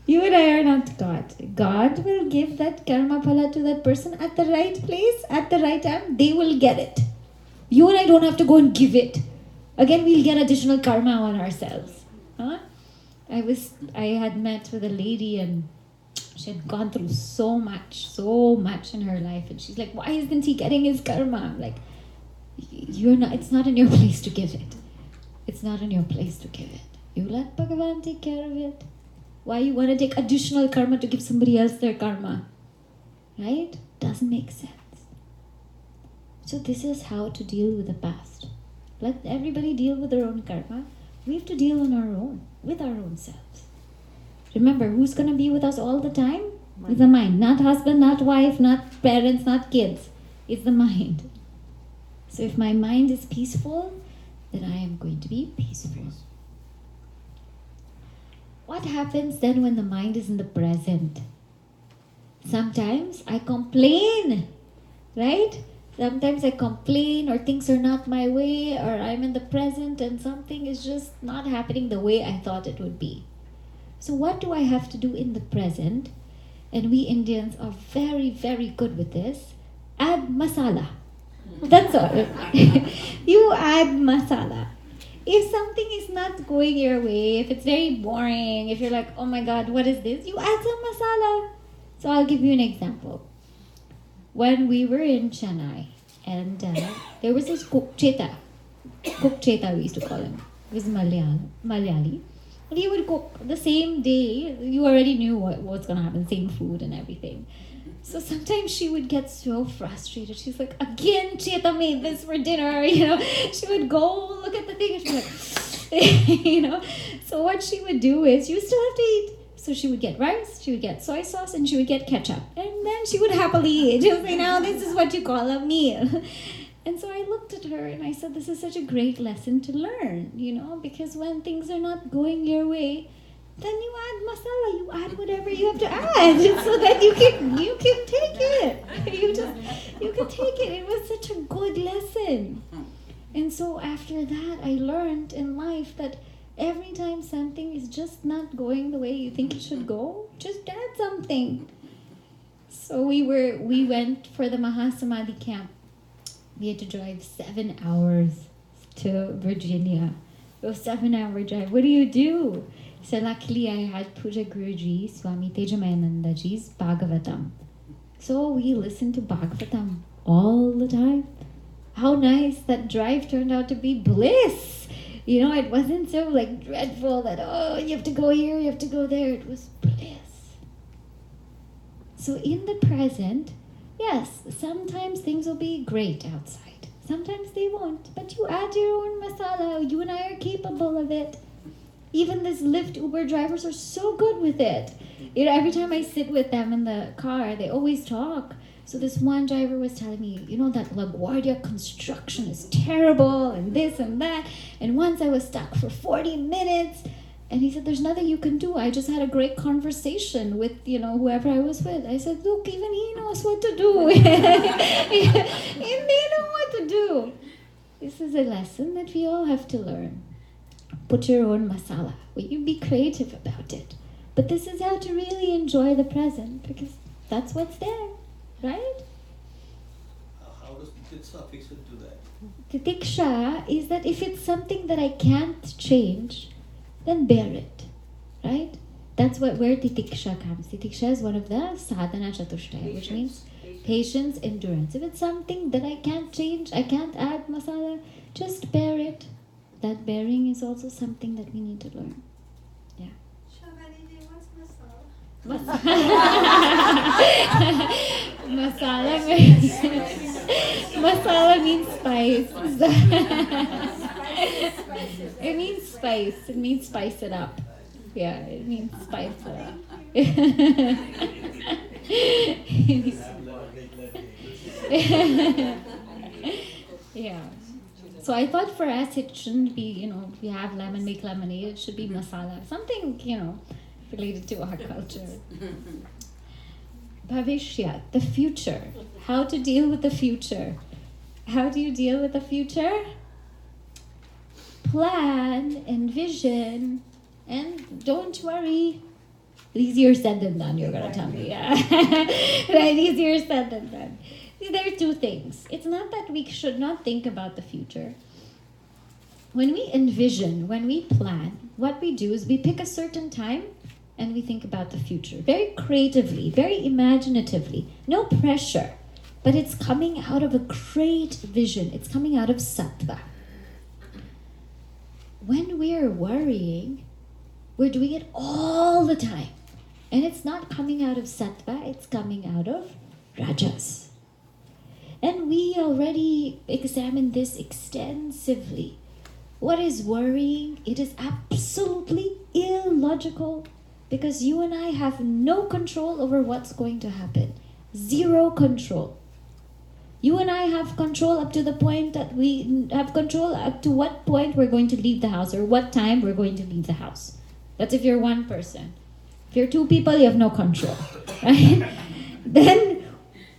You and I are not God. God will give that karma phala to that person at the right place, at the right time. They will get it. You and I don't have to go and give it. Again, we'll get additional karma on ourselves. I had met with a lady and she had gone through so much in her life, and she's like, why isn't he getting his karma? I'm like, it's not in your place to give it. You let Bhagavan take care of it. Why you want to take additional karma to give somebody else their karma? Right? Doesn't make sense. So this is how to deal with the past. Let everybody deal with their own karma. We have to deal on our own, with our own selves. Remember, who's going to be with us all the time? It's the mind. Not husband, not wife, not parents, not kids. It's the mind. So if my mind is peaceful, then I am going to be peaceful. What happens then when the mind is in the present? Sometimes I complain, right? Sometimes I complain, or things are not my way, or I'm in the present and something is just not happening the way I thought it would be. So what do I have to do in the present? And we Indians are very, very good with this. Add masala. That's all. You add masala. If something is not going your way, if it's very boring, if you're like, oh my God, what is this? You add some masala. So I'll give you an example. When we were in Chennai, and there was this cook Cheta we used to call him. He was Malayali. And he would cook the same day. You already knew what's going to happen, same food and everything. So sometimes she would get so frustrated. She's like, again, Cheta made this for dinner. She would go look at the thing and she'd be like, So what she would do is, you still have to eat. So she would get rice, she would get soy sauce, and she would get ketchup. And then she would happily eat. She'll say, now this is what you call a meal. And so I looked at her and I said, this is such a great lesson to learn, because when things are not going your way, then you add masala, you add whatever you have to add so that you can take it. You can take it. It was such a good lesson. And so after that, I learned in life that every time something is just not going the way you think it should go, just add something. So we went for the Mahasamadhi camp. We had to drive 7 hours to Virginia. It was a 7-hour drive. What do? So luckily I had Puja Guruji, Swami Tejamayanandaji's Bhagavatam. So we listened to Bhagavatam all the time. How nice. That drive turned out to be bliss. It wasn't so dreadful that, you have to go here, you have to go there. It was bliss. So in the present, yes, sometimes things will be great outside. Sometimes they won't. But you add your own masala. You and I are capable of it. Even this Lyft Uber drivers are so good with it. Every time I sit with them in the car, they always talk. So this one driver was telling me, that LaGuardia construction is terrible and this and that. And once I was stuck for 40 minutes. And he said, there's nothing you can do. I just had a great conversation with, whoever I was with. I said, look, even he knows what to do. And they know what to do. This is a lesson that we all have to learn. Put your own masala. Will you be creative about it? But this is how to really enjoy the present, because that's what's there, right? How does titiksha fix into that? Titiksha is that if it's something that I can't change, then bear it, right? That's where titiksha comes. Titiksha is one of the sadhana chatushtaya, which means patience, endurance. If it's something that I can't change, I can't add masala, just bear it. That bearing is also something that we need to learn. Yeah. Shubhani, what's masala? Masala means spice. It means spice. It means spice it up. Yeah, it means spice it up. Yeah. So I thought for us it shouldn't be, if we have lemon, make lemonade, it should be masala. Something, related to our culture. Bhavishya, the future. How to deal with the future. How do you deal with the future? Plan, envision, and don't worry. Easier said than done, you're going to tell me. Yeah. Right, easier said than done. See, there are two things. It's not that we should not think about the future. When we envision, when we plan, what we do is we pick a certain time and we think about the future. Very creatively, very imaginatively. No pressure. But it's coming out of a great vision. It's coming out of sattva. When we're worrying, we're doing it all the time. And it's not coming out of sattva, it's coming out of rajas. And we already examined this extensively. What is worrying? It is absolutely illogical. Because you and I have no control over what's going to happen. Zero control. You and I have control up to the point that we have control up to what point we're going to leave the house or what time we're going to leave the house. That's if you're one person. If you're two people, you have no control, right? Then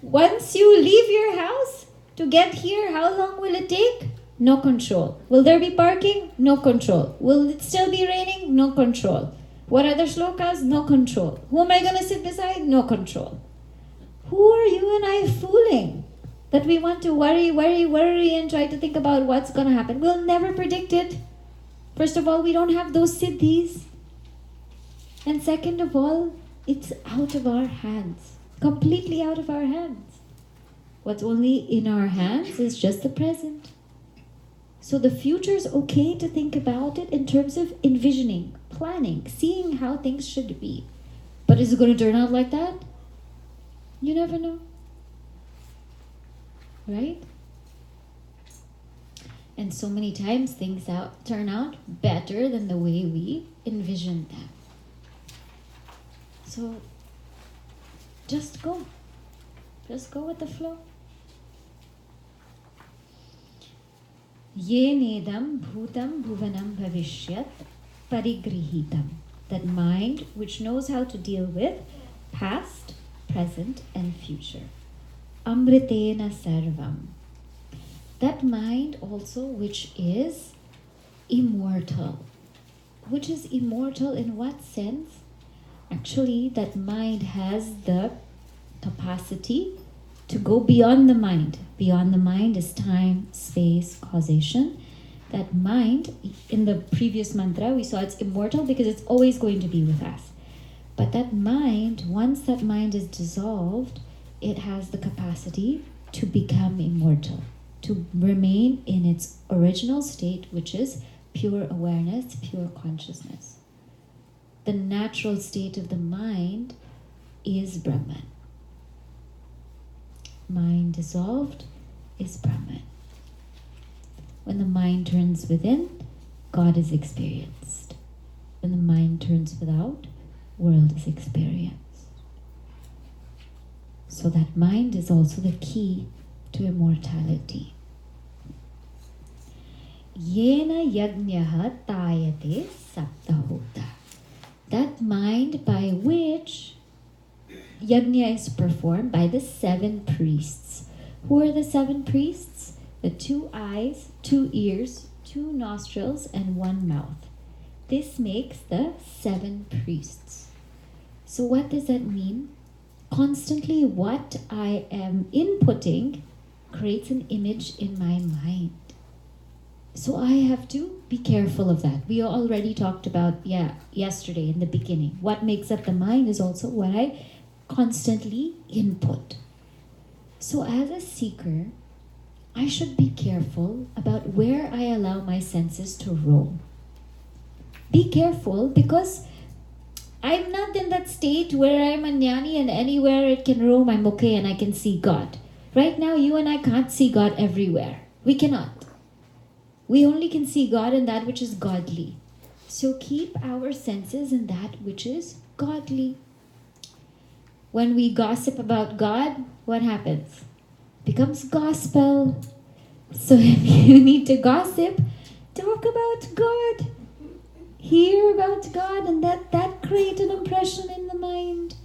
once you leave your house to get here, how long will it take? No control. Will there be parking? No control. Will it still be raining? No control. What are the shlokas? No control. Who am I going to sit beside? No control. Who are you and I fooling? That we want to worry and try to think about what's going to happen. We'll never predict it. First of all, we don't have those siddhis. And second of all, it's out of our hands. Completely out of our hands. What's only in our hands is just the present. So the future is okay to think about it in terms of envisioning, planning, seeing how things should be. But is it going to turn out like that? You never know. Right? And so many times things turn out better than the way we envisioned them. So just go. Just go with the flow. Ye nedam bhutam bhuvanam bhavishyat parigrihitam. That mind which knows how to deal with past, present and future. Amritena sarvam. That mind also which is immortal. Which is immortal in what sense? Actually, that mind has the capacity to go beyond the mind. Beyond the mind is time, space, causation. That mind, in the previous mantra, we saw it's immortal because it's always going to be with us. But that mind, once that mind is dissolved, it has the capacity to become immortal, to remain in its original state, which is pure awareness, pure consciousness. The natural state of the mind is Brahman. Mind dissolved is Brahman. When the mind turns within, God is experienced. When the mind turns without, world is experienced. So that mind is also the key to immortality. Yena yagnyaha tayate saptahota. That mind by which yajna is performed by the 7 priests. Who are the 7 priests? The 2 eyes, 2 ears, 2 nostrils, and 1 mouth. This makes the 7 priests. So what does that mean? Constantly what I am inputting creates an image in my mind. So I have to be careful of that. We already talked about, yesterday in the beginning. What makes up the mind is also what I constantly input. So as a seeker, I should be careful about where I allow my senses to roam. Be careful because I'm not in that state where I'm a jnani and anywhere it can roam, I'm okay and I can see God. Right now, you and I can't see God everywhere. We cannot. We only can see God in that which is godly. So keep our senses in that which is godly. When we gossip about God, what happens? It becomes gospel. So if you need to gossip, talk about God. Hear about God, and that creates an impression in the mind.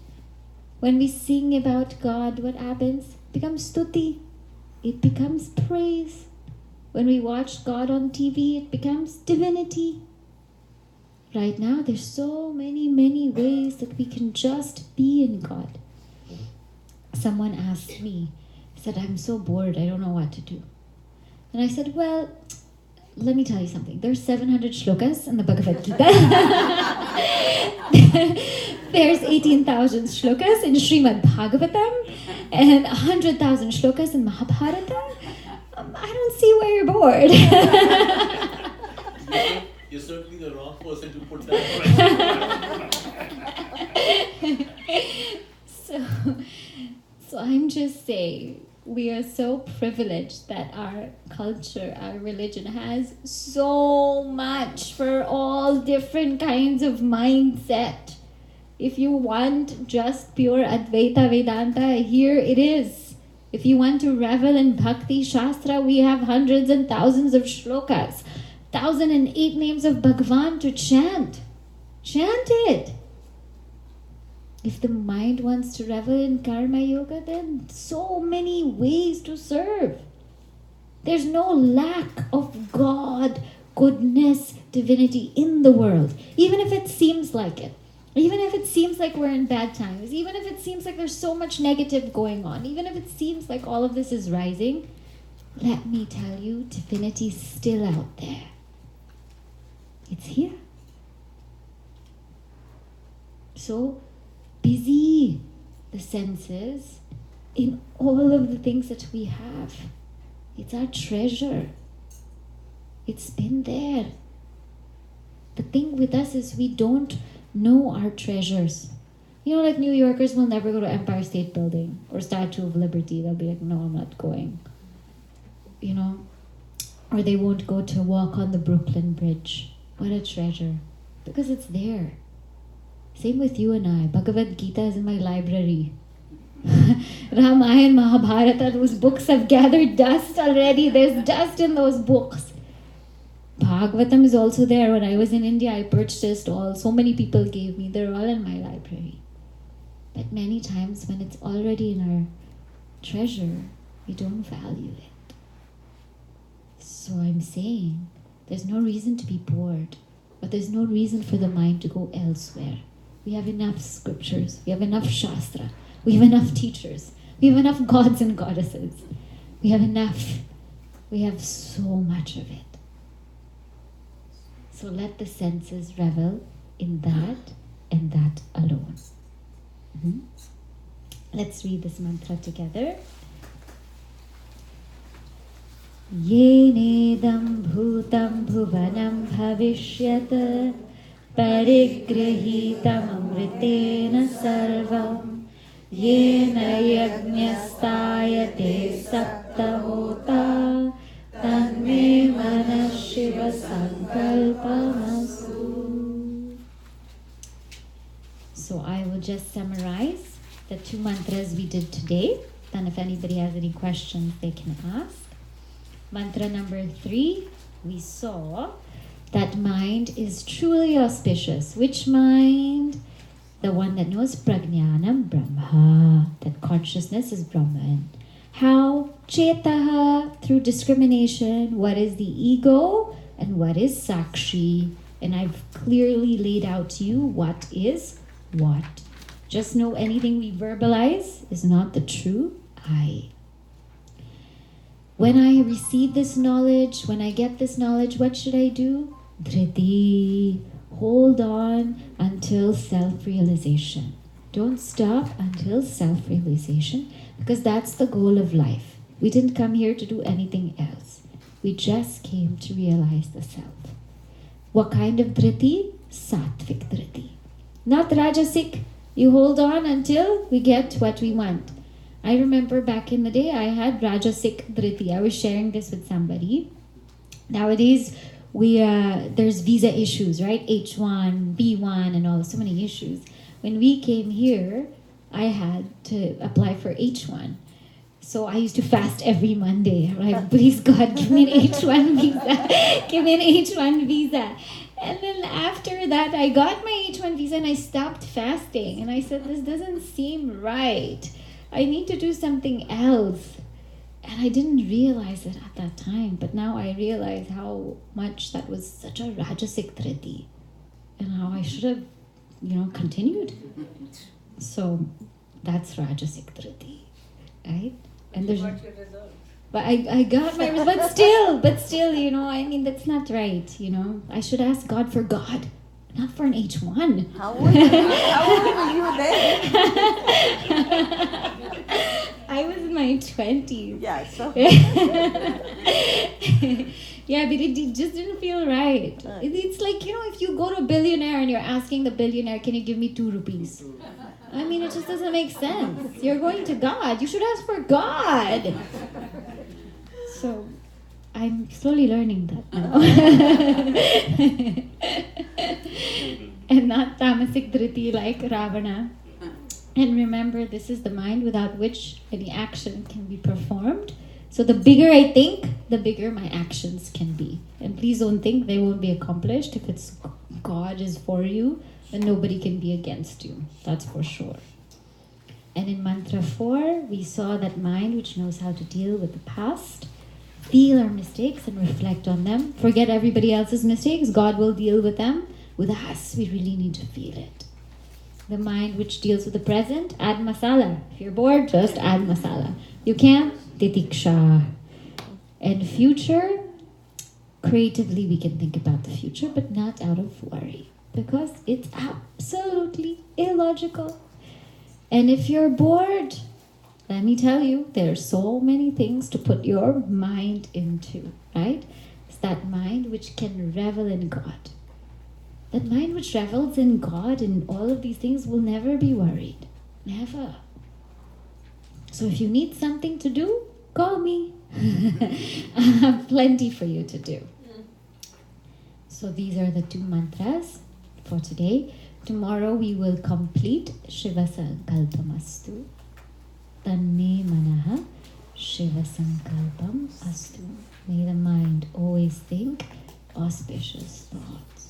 When we sing about God, what happens? It becomes stuti. It becomes praise. When we watch God on TV, it becomes divinity. Right now, there's so many ways that we can just be in God. Someone asked me, said, I'm so bored, I don't know what to do. And I said, well, let me tell you something. There's 700 shlokas in the Bhagavad Gita. There's 18,000 shlokas in Srimad Bhagavatam and 100,000 shlokas in Mahabharata. I don't see where you're bored. You're certainly the wrong person to put that question. So I'm just saying, we are so privileged that our culture, our religion has so much for all different kinds of mindset. If you want just pure Advaita Vedanta, here it is. If you want to revel in Bhakti Shastra, we have hundreds and thousands of shlokas, 1,008 names of Bhagwan to chant. Chant it. If the mind wants to revel in Karma Yoga, then so many ways to serve. There's no lack of God, goodness, divinity in the world, even if it seems like it. Even if it seems like we're in bad times, even if it seems like there's so much negative going on, even if it seems like all of this is rising, let me tell you, divinity's still out there. It's here. So busy the senses in all of the things that we have. It's our treasure. It's been there. The thing with us is we don't know our treasures. You know, like New Yorkers will never go to Empire State Building or Statue of Liberty. They'll be like, no, I'm not going. You know, or they won't go to walk on the Brooklyn Bridge. What a treasure. Because it's there. Same with you and I. Bhagavad Gita is in my library. Ramayana, Mahabharata, those books have gathered dust already. There's dust in those books. Bhagavatam is also there. When I was in India, I purchased all. So many people gave me. They're all in my library. But many times when it's already in our treasure, we don't value it. So I'm saying, there's no reason to be bored. But there's no reason for the mind to go elsewhere. We have enough scriptures. We have enough Shastra. We have enough teachers. We have enough gods and goddesses. We have enough. We have so much of it. So let the senses revel in that and that alone. Let's read this mantra together. Yenedam bhutam bhuvanam bhavishyat parigrahitam amritena sarvam yena yajñastayate saptahota tanme mana Shiva Sankalpamastu. So I will just summarize the 2 mantras we did today. Then if anybody has any questions, they can ask. Mantra number 3, we saw that mind is truly auspicious. Which mind? The one that knows Prajnanam Brahma, that consciousness is Brahman. How? Chetaha, through discrimination. What is the ego and what is Sakshi? And I've clearly laid out to you what is what. Just know anything we verbalize is not the true I. When I receive this knowledge, when I get this knowledge, what should I do? Dhriti. Hold on until self-realization. Don't stop until self-realization, because that's the goal of life. We didn't come here to do anything else. We just came to realize the self. What kind of dhriti? Sattvic dhriti. Not rajasic. You hold on until we get what we want. I remember back in the day, I had rajasic dhriti. I was sharing this with somebody. Nowadays, there's visa issues, right? H1, B1, and all so many issues. When we came here, I had to apply for H1. So I used to fast every Monday. Like, please God, give me an H1 visa. Give me an H1 visa. And then after that, I got my H1 visa and I stopped fasting. And I said, this doesn't seem right. I need to do something else. And I didn't realize it at that time. But now I realize how much that was such a rajasic dhriti. And how I should have, continued. So that's rajasic dhriti, right? And there's, but I got my result. But still, that's not right. I should ask God for God, not for an H1. How old were you then? I was in my 20s. Yeah, so. Yeah, but it just didn't feel right. It's like, if you go to a billionaire and you're asking the billionaire, can you give me 2 rupees? I mean, it just doesn't make sense. You're going to God. You should ask for God. So, I'm slowly learning that now. and not tamasic dhriti like Ravana. And remember, this is the mind without which any action can be performed. So the bigger I think, the bigger my actions can be. And please don't think they won't be accomplished. If it's God is for you, then nobody can be against you. That's for sure. And in mantra 4, we saw that mind which knows how to deal with the past, feel our mistakes and reflect on them. Forget everybody else's mistakes. God will deal with them. With us, we really need to feel it. The mind which deals with the present, add masala. If you're bored, just add masala. You can't, titiksha. And future, creatively we can think about the future, but not out of worry. Because it's absolutely illogical. And if you're bored, let me tell you, there are so many things to put your mind into, right? It's that mind which can revel in God. That mind which revels in God and all of these things will never be worried. Never. So if you need something to do, call me. I have plenty for you to do. So these are the 2 mantras for today. Tomorrow we will complete Shiva Sankalpam Astu. Tanme Manaha Shiva Sankalpam Astu. May the mind always think auspicious thoughts.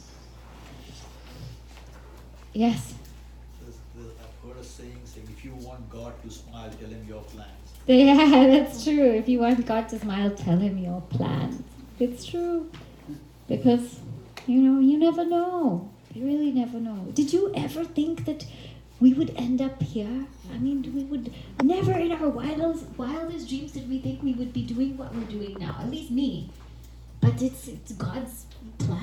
Yes? I've heard a saying, if you want God to smile, tell him your plans. Yeah, that's true. If you want God to smile, tell him your plans. It's true. Because, you never know. You really never know. Did you ever think that we would end up here? I mean, we would never in our wildest dreams did we think we would be doing what we're doing now. At least me. But it's God's plan.